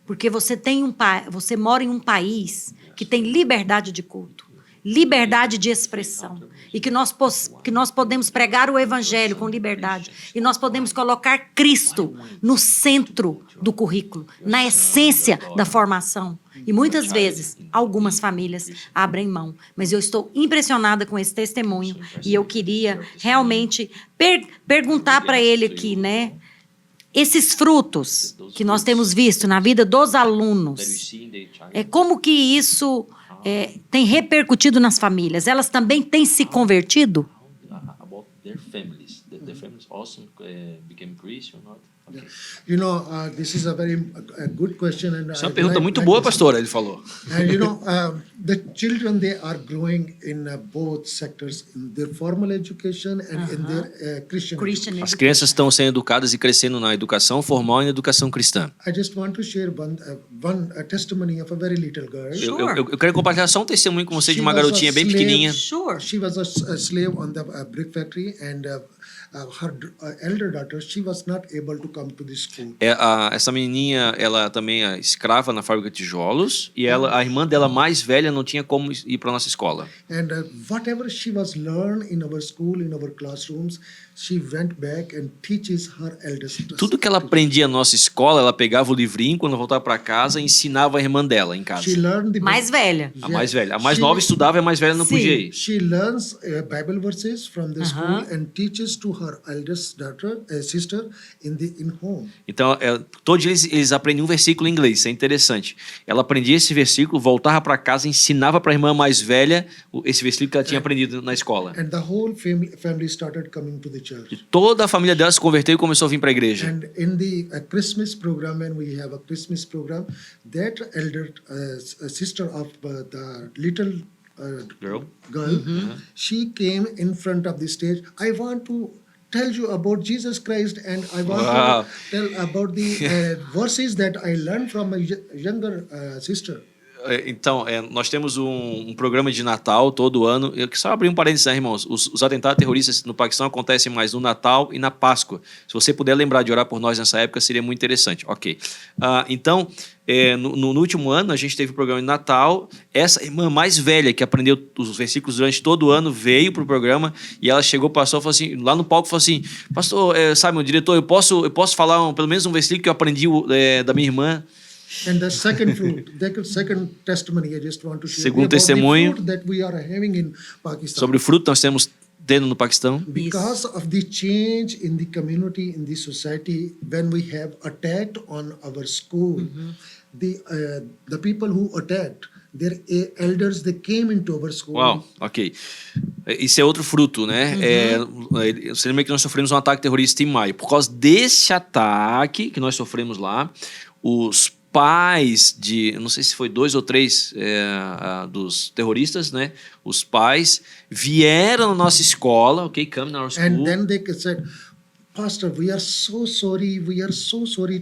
porque você mora em um país que tem liberdade de culto, liberdade de expressão, e que nós podemos pregar o evangelho com liberdade, e nós podemos colocar Cristo no centro do currículo, na essência da formação. E muitas vezes, algumas famílias abrem mão. Mas eu estou impressionada com esse testemunho, e eu queria realmente perguntar para ele aqui, né? Esses frutos que nós temos visto na vida dos alunos, como que isso tem repercutido nas famílias? Elas também têm se convertido? You know, this is a good question, and Essa é uma pergunta muito boa, pastora, ele falou. And you know, the children, they are growing in both sectors, in their formal education and in their Christian education. As crianças estão sendo educadas e crescendo na educação formal e na educação cristã. I just want to share one testimony of a very little girl. Eu quero compartilhar só um testemunho com você de uma garotinha bem pequenininha. Sure. She was a slave on the brick factory, and her elder daughter, she was not able to come to the school. Essa menininha, ela também é escrava na fábrica de tijolos, e a irmã dela mais velha não tinha como ir para nossa escola. And whatever she was learned in our school, in our classrooms, she went back and teaches her eldest. Tudo que ela aprendia na nossa escola, ela pegava o livrinho quando voltava para casa e ensinava a irmã dela em casa. She learned the Mais velha. A mais velha. A mais nova estudava e a mais velha não Sim. podia ir. She learns Bible verses from the school and teaches to her eldest daughter, sister, in home. Então, todos eles aprendiam um versículo em inglês, isso é interessante. Ela aprendia esse versículo, voltava para casa, ensinava para a irmã mais velha esse versículo que ela tinha aprendido na escola. And the whole family started coming to the church. E toda a família dela se converteu e começou a vir para a igreja. And in the Christmas program, when we have a Christmas program, that elder sister of the little Girl. she came in front of the stage. I want to tell you about Jesus Christ, and I want to tell about the verses that I learned from my younger sister. Então, nós temos um programa de Natal todo ano. Eu só abrir um parênteses, né, irmãos? Os atentados terroristas no Paquistão acontecem mais no Natal e na Páscoa. Se você puder lembrar de orar por nós nessa época, seria muito interessante. Ok. Então, no último ano, a gente teve o programa de Natal. Essa irmã mais velha, que aprendeu os versículos durante todo o ano, veio para o programa e ela chegou, passou, falou assim, lá no palco, falou assim, pastor, Simon, diretor, eu posso falar pelo menos um versículo que eu aprendi da minha irmã? And the second fruit, the second testimony I just want to share Segundo about the testemunho fruit that we are having in Pakistan. sobre o fruto que nós temos tendo no Paquistão. Because of the change in the community, in the society, when we have attacked on our school, the people who attacked, their elders, they came into our school. Uau, ok. Isso é outro fruto, né? Você lembra que nós sofremos um ataque terrorista em maio. Por causa desse ataque que nós sofremos lá, os pais eu não sei se foi 2 ou 3 dos terroristas, né? Os pais vieram na nossa escola, ok? Come to our school. And then they said, Pastor, we are so sorry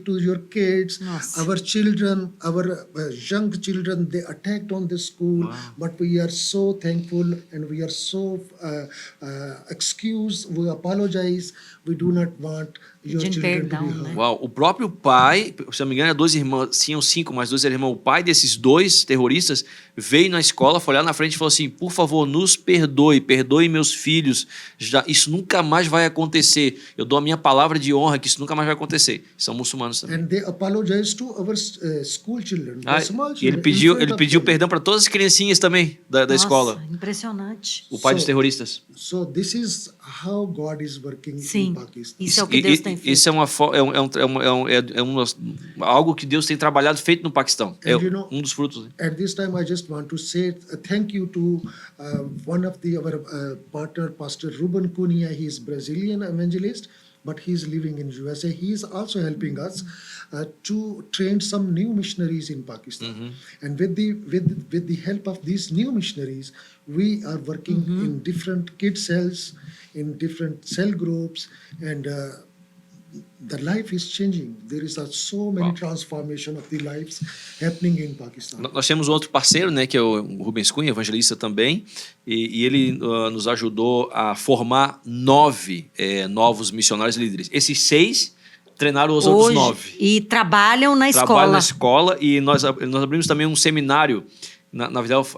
to your kids. Nossa. Our children, our young children, they attacked on the school. Wow. But we are so thankful and we are so we apologize. We do not want your Pedir children perdão, to be né? harmed. Uau, o próprio pai, se não me engano, 2 irmãos, tinham 5, mas 2 eram irmãos. O pai desses 2 terroristas veio na escola, foi olhar na frente e falou assim: por favor, nos perdoe meus filhos. Isso nunca mais vai acontecer. Eu dou a minha palavra de honra que isso nunca mais vai acontecer. São muçulmanos também. And they apologize to our school children, the small E children. ele pediu perdão para todas as criancinhas também da Nossa, escola. Impressionante. O pai dos terroristas. So this is how God is working Sim, in Pakistan. isso é o que Deus tem feito. Isso é algo que Deus tem trabalhado, feito no Paquistão. É um dos frutos. Né? At this time, I just want to say thank you to one of our partner, Pastor Ruben Cunha. He is Brazilian evangelist. but he's living in USA. He's also helping us to train some new missionaries in Pakistan. And with the help of these new missionaries, we are working in different kid cells, in different cell groups, and the life is changing. There is so many transformation of the lives happening in Pakistan. Nós temos um outro parceiro, né, que é o Rubens Cunha, evangelista também, e ele nos ajudou a formar 9 novos missionários líderes. Esses 6 treinaram os outros 9. E trabalham na escola. Trabalham na escola, e nós abrimos também um seminário na verdade,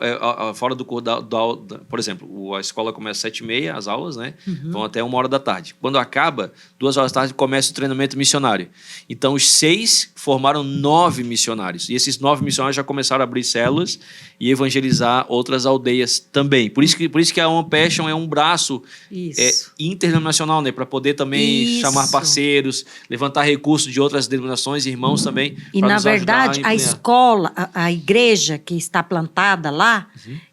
fora do por exemplo, a escola começa às 7h30, as aulas, né? Vão até 1h da tarde. Quando acaba, 2h da tarde, começa o treinamento missionário. Então, os 6 formaram 9 missionários. E esses 9 missionários já começaram a abrir células e evangelizar outras aldeias também. Por isso que a One Passion é um braço internacional, né? Para poder também chamar parceiros, levantar recursos de outras denominações, irmãos também. E, na verdade, a escola, a igreja que está plantada lá,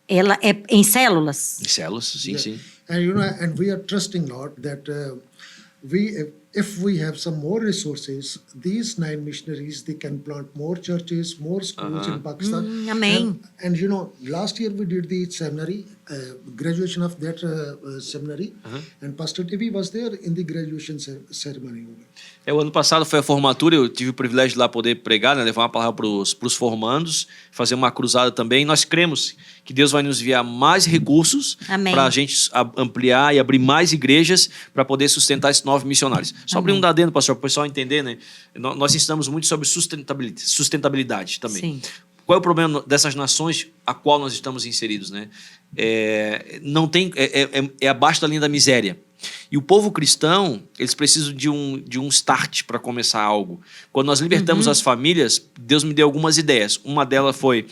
ela é em células. Em células, sim, sim. And we are trusting, Lord, that if we have some more resources, these 9 missionaries, they can plant more churches, more schools in Pakistan. Amen. And last year we did the seminary, graduation of that seminary, and Pastor TV was there in the graduation ceremony. O ano passado foi a formatura, eu tive o privilégio de lá poder pregar, né, levar uma palavra para os formandos, fazer uma cruzada também. Nós cremos que Deus vai nos enviar mais recursos para a gente ampliar e abrir mais igrejas para poder sustentar esses 9 missionários. Só abrir um adendo, pastor, para o pessoal entender, né? Nós ensinamos muito sobre sustentabilidade também. Sim. Qual é o problema dessas nações a qual nós estamos inseridos, né? Não tem, abaixo da linha da miséria. E o povo cristão, eles precisam de um start para começar algo. Quando nós libertamos as famílias, Deus me deu algumas ideias. Uma delas foi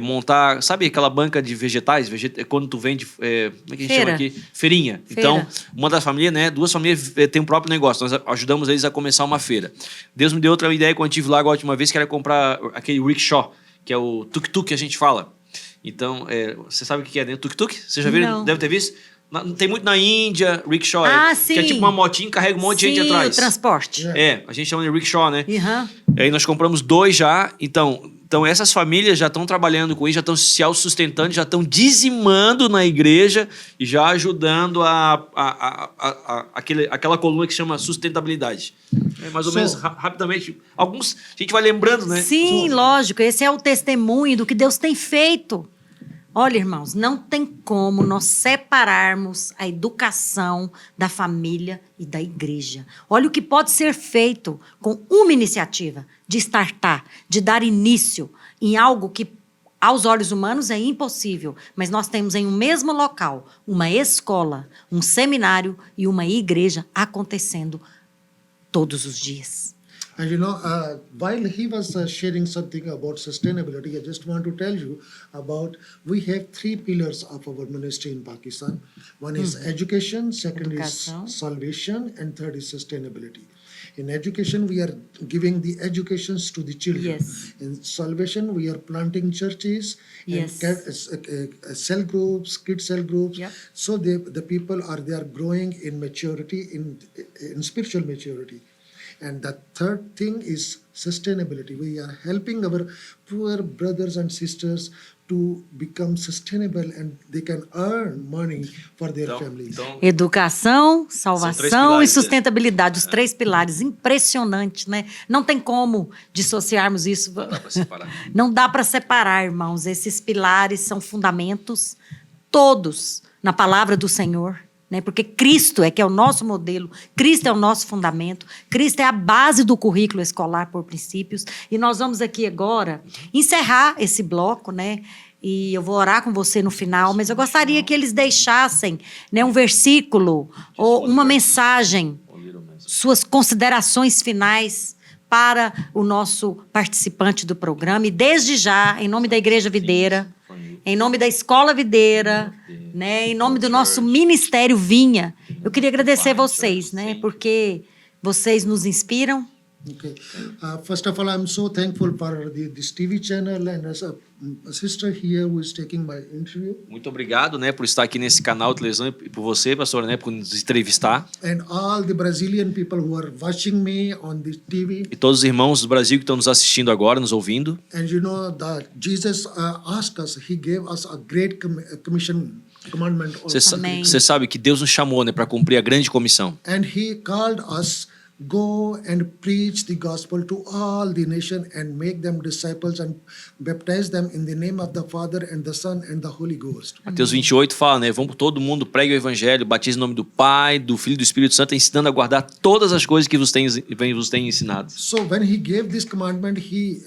montar, sabe aquela banca de vegetais? Quando tu vende, como é que a gente chama aqui? Feirinha. Então, uma das famílias, né? 2 famílias têm um próprio negócio. Nós ajudamos eles a começar uma feira. Deus me deu outra ideia quando eu estive lá a última vez, que era comprar aquele rickshaw, que é o tuk-tuk que a gente fala. Então, você sabe o que é, né? Tuk-tuk? Você já viu? Não. Deve ter visto? Tem muito na Índia, rickshaw, sim. que é tipo uma motinha, carrega um monte de gente atrás. O transporte. A gente chama de rickshaw, né? Aí nós compramos 2 já, então essas famílias já estão trabalhando com isso, já estão se autossustentando, já estão dizimando na igreja e já ajudando aquela coluna que chama sustentabilidade. Mais ou menos, rapidamente. Alguns, a gente vai lembrando, né? Sim, lógico. Esse é o testemunho do que Deus tem feito. Olha, irmãos, não tem como nós separarmos a educação da família e da igreja. Olha o que pode ser feito com uma iniciativa de startar, de dar início em algo que, aos olhos humanos, é impossível. Mas nós temos em um mesmo local uma escola, um seminário e uma igreja acontecendo todos os dias. And while he was sharing something about sustainability, I just want to tell you about, we have 3 pillars of our ministry in Pakistan. One is education, second is salvation, and third is sustainability. In education, we are giving the educations to the children. Yes. In salvation, we are planting churches, and cell groups, kid cell groups. Yep. So the people they are growing in maturity, in spiritual maturity. And the third thing is sustainability. We are helping our poor brothers and sisters to become sustainable and they can earn money for their families. Educação, salvação e sustentabilidade, os 3 pilares. Impressionante, né? Não tem como dissociarmos isso. Não dá para separar. Não dá para separar, irmãos. Esses pilares são fundamentos todos na palavra do Senhor. Né? Porque Cristo que é o nosso modelo, Cristo é o nosso fundamento, Cristo é a base do currículo escolar por princípios. E nós vamos aqui agora encerrar esse bloco, né? E eu vou orar com você no final, mas eu gostaria que eles deixassem, né, um versículo ou uma mensagem, suas considerações finais para o nosso participante do programa. E desde já, em nome da Igreja Videira, em nome da Escola Videira, né, em nome do nosso Ministério Vinha, eu queria agradecer vocês, né, porque vocês nos inspiram, Okay. First of all, I'm so thankful for this TV channel and as a sister here who is taking my interview. Muito obrigado, né, por estar aqui nesse canal de televisão e por você, pastor, né, por nos entrevistar. And all the Brazilian people who are watching me on the TV. E todos os irmãos do Brasil que estão nos assistindo agora, nos ouvindo. And you know that Jesus asked us, he gave us a great commission commandment. Amém. Você sabe que Deus nos chamou, né, para cumprir a grande comissão. And he called us, go and preach the gospel to all the nation and make them disciples and baptize them in the name of the Father and the Son and the Holy Ghost. Mateus 28 fala, né, vão por todo mundo, pregue o evangelho, batize em nome do Pai, do Filho e do Espírito Santo, ensinando a guardar todas as coisas que vos tem ensinado. So when he gave this commandment, he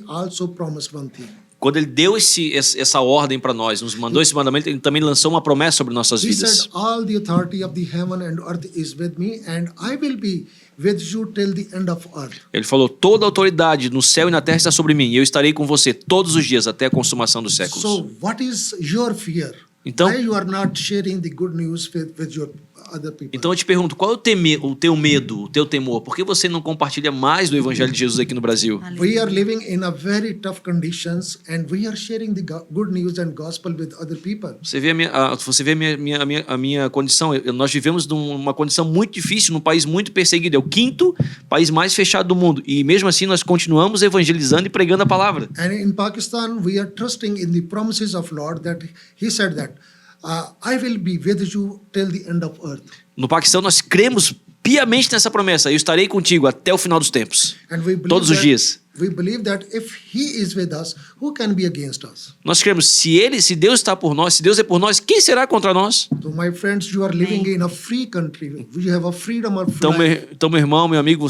also promised one thing. Quando ele deu essa ordem para nós, nos mandou esse mandamento, ele também lançou uma promessa sobre nossas He vidas. said, all the authority of the heaven and earth is with me, and I will be with you till the end of earth. Ele falou, toda a autoridade no céu e na terra está sobre mim, e eu estarei com você todos os dias até a consumação dos séculos. So what is your fear? Então- Why you are not sharing the good news with your other people? Então eu te pergunto, qual é o teu medo, o teu temor? Por que você não compartilha mais do evangelho de Jesus aqui no Brasil? We are living in a very tough conditions, and we are sharing the good news and gospel with other people. Você vê a minha condição. Nós vivemos numa condição muito difícil, num país muito perseguido. É o 5º país mais fechado do mundo. E mesmo assim nós continuamos evangelizando e pregando a palavra. And in Pakistan, we are trusting in the promises of Lord that He said that I will be with you till the end of earth. No Paquistão nós cremos piamente nessa promessa. Eu estarei contigo até o final dos tempos. And we believe Todos os that- dias. We believe that if He is with us, who can be against us? Nós cremos, se Deus está por nós, se Deus é por nós, quem será contra nós? So my friends, you are living in a free country. You have a freedom of Então, life. meu irmão, meu amigo,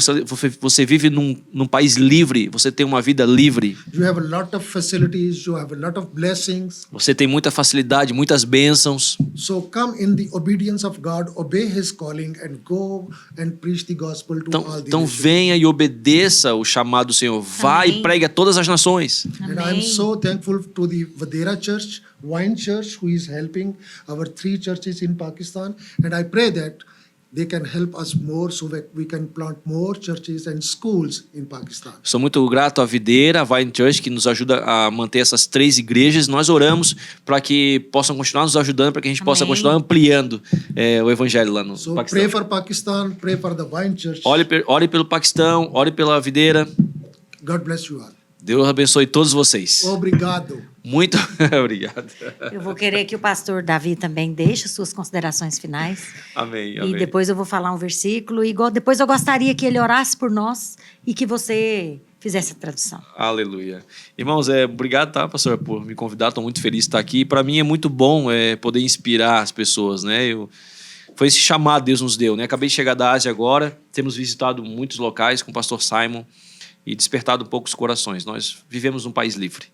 você vive num país livre, você tem uma vida livre, You have a lot of facilities. You have a lot of blessings. você tem muita facilidade, muitas bênçãos. So come in the obedience of God, obey His calling, and go and preach the gospel to all the Então nations. venha e obedeça o chamado do Senhor. Vá Amém. e pregue a todas as nações. And I'm Amém. so thankful to the Vadera Church, Wine Church, who is helping our 3 churches in Pakistan. And I pray that they can help us more so that we can plant more churches and schools in Pakistan. Sou muito grato à Videira, à Vine Church, que nos ajuda a manter essas 3 igrejas. Nós oramos para que possam continuar nos ajudando, para que a gente possa Amém. continuar ampliando o evangelho lá no So Paquistão. pray for Pakistan, pray for the Wine Church. Ore pelo Paquistão, ore pela Videira. God bless you all. Deus abençoe todos vocês. Obrigado. Muito obrigado. Eu vou querer que o pastor Davi também deixe suas considerações finais. Amém, E amém. depois eu vou falar um versículo. E depois eu gostaria que ele orasse por nós e que você fizesse a tradução. Aleluia. Irmãos, obrigado, tá, pastor, por me convidar. Estou muito feliz de estar aqui. Para mim é muito bom poder inspirar as pessoas, né? Foi esse chamado que Deus nos deu, né? Acabei de chegar da Ásia agora. Temos visitado muitos locais com o pastor Simon e despertado um pouco os corações. Nós vivemos num país livre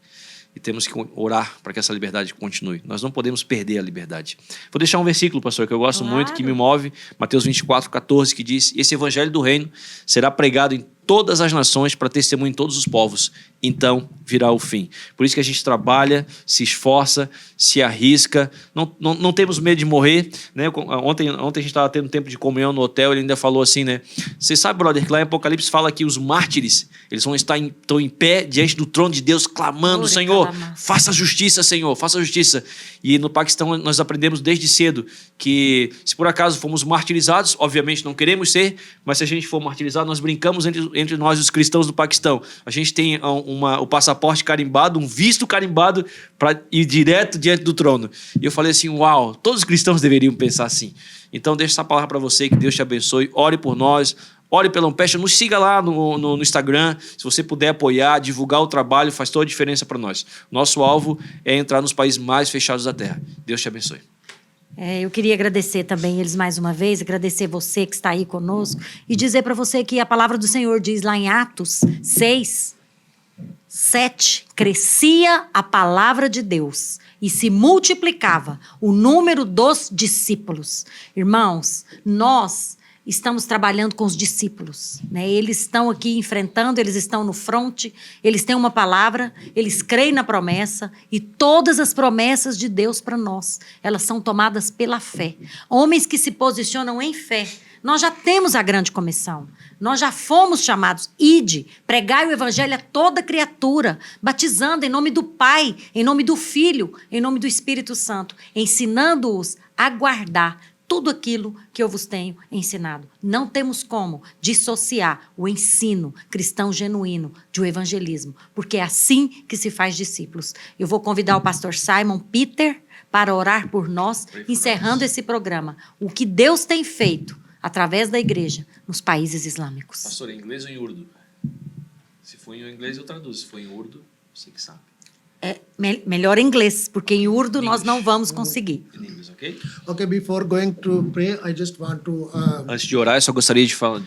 e temos que orar para que essa liberdade continue. Nós não podemos perder a liberdade. Vou deixar um versículo, pastor, que eu gosto Claro. muito, que me move, Mateus 24:14, que diz: esse evangelho do reino será pregado em todas as nações para testemunho em todos os povos, então virá o fim. Por isso que a gente trabalha, se esforça, se arrisca, não temos medo de morrer, né? Ontem a gente estava tendo tempo de comunhão no hotel, ele ainda falou assim, né? Você sabe, brother, que lá em Apocalipse fala que os mártires, eles estão em pé diante do trono de Deus, clamando: Senhor, faça justiça, Senhor, faça justiça. E no Paquistão nós aprendemos desde cedo que se por acaso fomos martirizados, obviamente não queremos ser, mas se a gente for martirizado, nós brincamos entre nós, os cristãos do Paquistão. A gente tem o passaporte carimbado, um visto carimbado para ir direto diante do trono. E eu falei assim, uau, todos os cristãos deveriam pensar assim. Então deixa essa palavra para você, que Deus te abençoe, ore por nós, ore pela Umpestra, nos siga lá no Instagram, se você puder apoiar, divulgar o trabalho, faz toda a diferença para nós. Nosso alvo é entrar nos países mais fechados da terra. Deus te abençoe. Eu queria agradecer também eles mais uma vez, agradecer você que está aí conosco e dizer para você que a palavra do Senhor diz lá em Atos 6:7, crescia a palavra de Deus e se multiplicava o número dos discípulos. Irmãos, nós estamos trabalhando com os discípulos, né? Eles estão aqui enfrentando, eles estão no fronte, eles têm uma palavra, eles creem na promessa e todas as promessas de Deus para nós, elas são tomadas pela fé. Homens que se posicionam em fé Nós já temos a grande comissão. Nós já fomos chamados. Ide, pregai o evangelho a toda criatura, batizando em nome do Pai, em nome do Filho, em nome do Espírito Santo, ensinando-os a guardar tudo aquilo que eu vos tenho ensinado. Não temos como dissociar o ensino cristão genuíno de o evangelismo, porque é assim que se faz discípulos. Eu vou convidar o pastor Simon Peter para orar por nós, encerrando esse programa. O que Deus tem feito através da igreja nos países islâmicos. Pastor, em inglês ou em urdu? Se for em inglês, eu traduzo. Se for em urdu, você que sabe. Melhor em inglês, porque em urdu nós não vamos conseguir. Em inglês, ok? Okay, before going to pray, I just want to Antes de orar, eu só gostaria de falar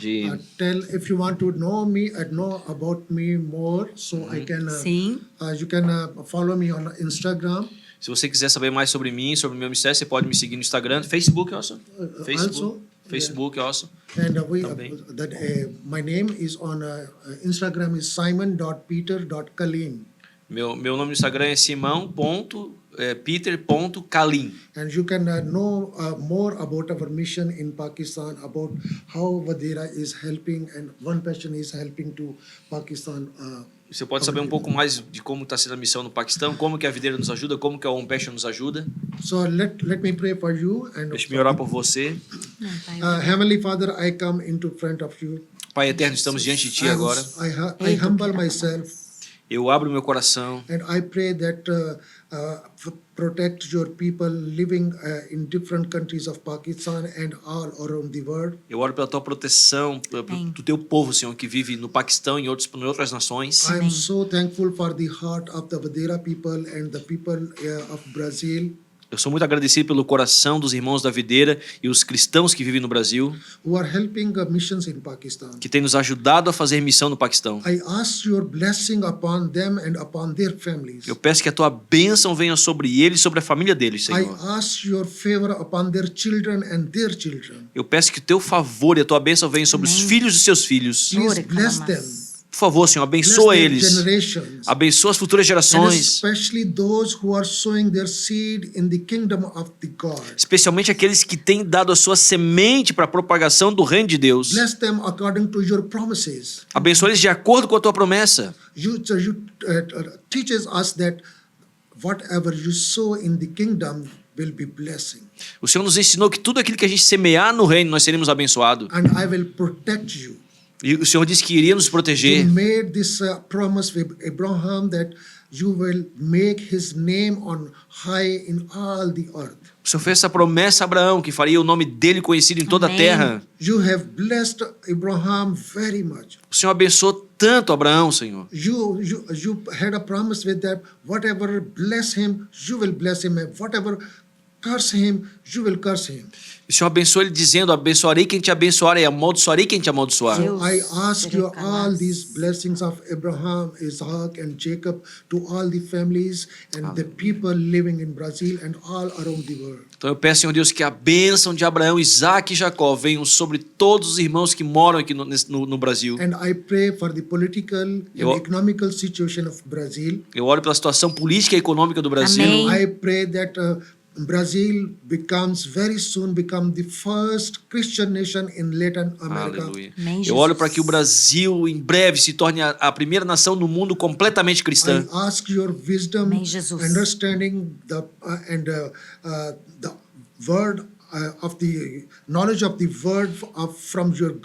tell if you want to know me and know about me more, so I can Sim. you can follow me on Instagram. Se você quiser saber mais sobre mim, sobre o meu ministério, você pode me seguir no Instagram, Facebook also. Facebook also. And Também. My name is on Instagram is simon.peter.kalim. Meu nome no Instagram é simão.peter.kalim. And you can know more about our mission in Pakistan, about how Vadera is helping, and One Passion is helping to Pakistan. Você pode saber um pouco mais de como está sendo a missão no Paquistão, como que a Videira nos ajuda, como que a One Passion nos ajuda. So let me pray for you. And Deixe-me orar por você. Heavenly Father, I come into front of you. Pai eterno, estamos diante de Ti agora. I humble myself. Eu abro meu coração. And I pray that protect your people living in different countries of Pakistan and all around the world. Eu oro pela Tua proteção, do Teu povo, Senhor, que vive no Paquistão e em outras nações. I am so thankful for the heart of the Vadera people and the people of Brazil. Eu sou muito agradecido pelo coração dos irmãos da Videira e os cristãos que vivem no Brasil, Who are helping missions in Pakistan. que têm nos ajudado a fazer missão no Paquistão. I ask your blessing upon them and upon their families. Eu peço que a Tua bênção venha sobre eles e sobre a família deles, I Senhor. ask your favor upon their children and their children. Eu peço que o Teu favor e a Tua bênção venham sobre os filhos dos seus filhos. Please bless them. Por favor, Senhor, Bless abençoa their eles. generations. Abençoa as futuras And gerações. especially those who are sowing their seed in the kingdom of the God. Especialmente aqueles que têm dado a sua semente para a propagação do reino de Deus. Bless them according to your promises. Abençoa eles de acordo com a Tua promessa. You teaches us that whatever you sow in the kingdom will be blessing. O Senhor nos ensinou que tudo aquilo que a gente semear no reino, nós seremos abençoados. And I will protect you. E o Senhor disse que iria nos You proteger. made this promise with Abraham that you will make his name on high in all the earth. O Senhor fez essa promessa a Abraão, que faria o nome dele conhecido em toda a Amém. terra. You have blessed Abraham very much. O Senhor abençoou tanto Abraão, Senhor. You had a promise with that whatever bless him, you will bless him, and whatever curse him, you will curse him. O Senhor abençoou ele dizendo, abençoarei quem te abençoar e amaldiçoarei quem te amaldiçoar. Deus. I ask you Serei all capaz. these blessings of Abraham, Isaac, and Jacob to all the families and the people living in Brazil and all around the world. Então eu peço, Senhor Deus, que a bênção de Abraão, Isaac e Jacó venham sobre todos os irmãos que moram aqui no Brasil. And I pray for the political and Eu- economical situation of Brazil. Eu oro pela situação política e econômica do Brasil. Amém. I pray that Brazil very soon become the first Christian nation in Latin America. Aleluia. Amém, Eu Jesus. oro para que o Brasil em breve se torne a primeira nação no mundo completamente cristã. I ask your wisdom, Amém, Jesus. understanding the word of the knowledge of the word from your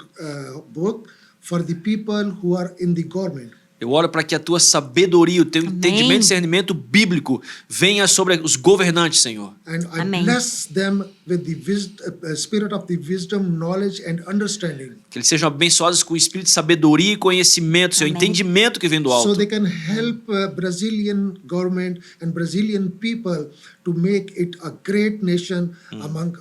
book for the people who are in the government. Eu oro para que a tua sabedoria, o teu entendimento e discernimento bíblico venha sobre os governantes, Senhor. And I Amém. bless them with the spirit of the wisdom, knowledge, and understanding, Que eles sejam abençoados com o espírito de sabedoria e conhecimento, Senhor, Amém. entendimento que vem do alto. so they can help Brazilian government and Brazilian people to make it a great nation among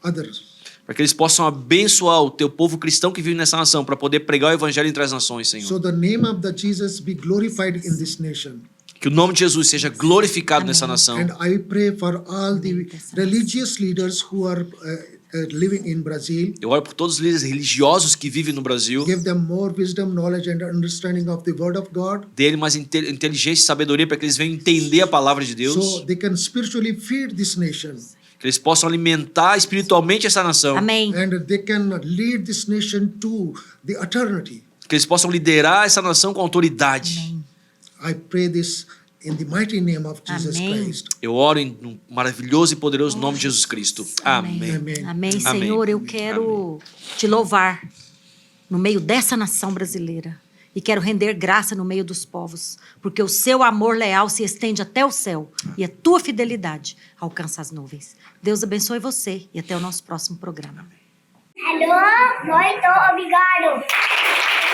others. Para que eles possam abençoar o teu povo cristão que vive nessa nação, para poder pregar o evangelho entre as nações, Senhor. So the name of the Jesus be glorified in this nation. Que o nome de Jesus seja glorificado nessa nação. And I pray for all the religious leaders who are living in Brazil. Eu oro por todos os líderes religiosos que vivem no Brasil. Give them more wisdom, knowledge, and understanding of the Word of God, Dê mais inteligência e sabedoria para que eles venham entender a palavra de Deus. so they can spiritually feed this nation. Que eles possam alimentar espiritualmente essa nação. Amém. and they can lead this nation to the eternity. Que eles possam liderar essa nação com autoridade. Amém. I pray this in the mighty name of Jesus Amém. Christ. Eu oro em um maravilhoso e poderoso nome de Jesus Cristo. Amém. Amen. Amém, Senhor. Eu quero te louvar no meio dessa nação brasileira. E quero render graça no meio dos povos. Porque o seu amor leal se estende até o céu. E a tua fidelidade alcança as nuvens. Deus abençoe você. E até o nosso próximo programa. Hello, muito obrigado.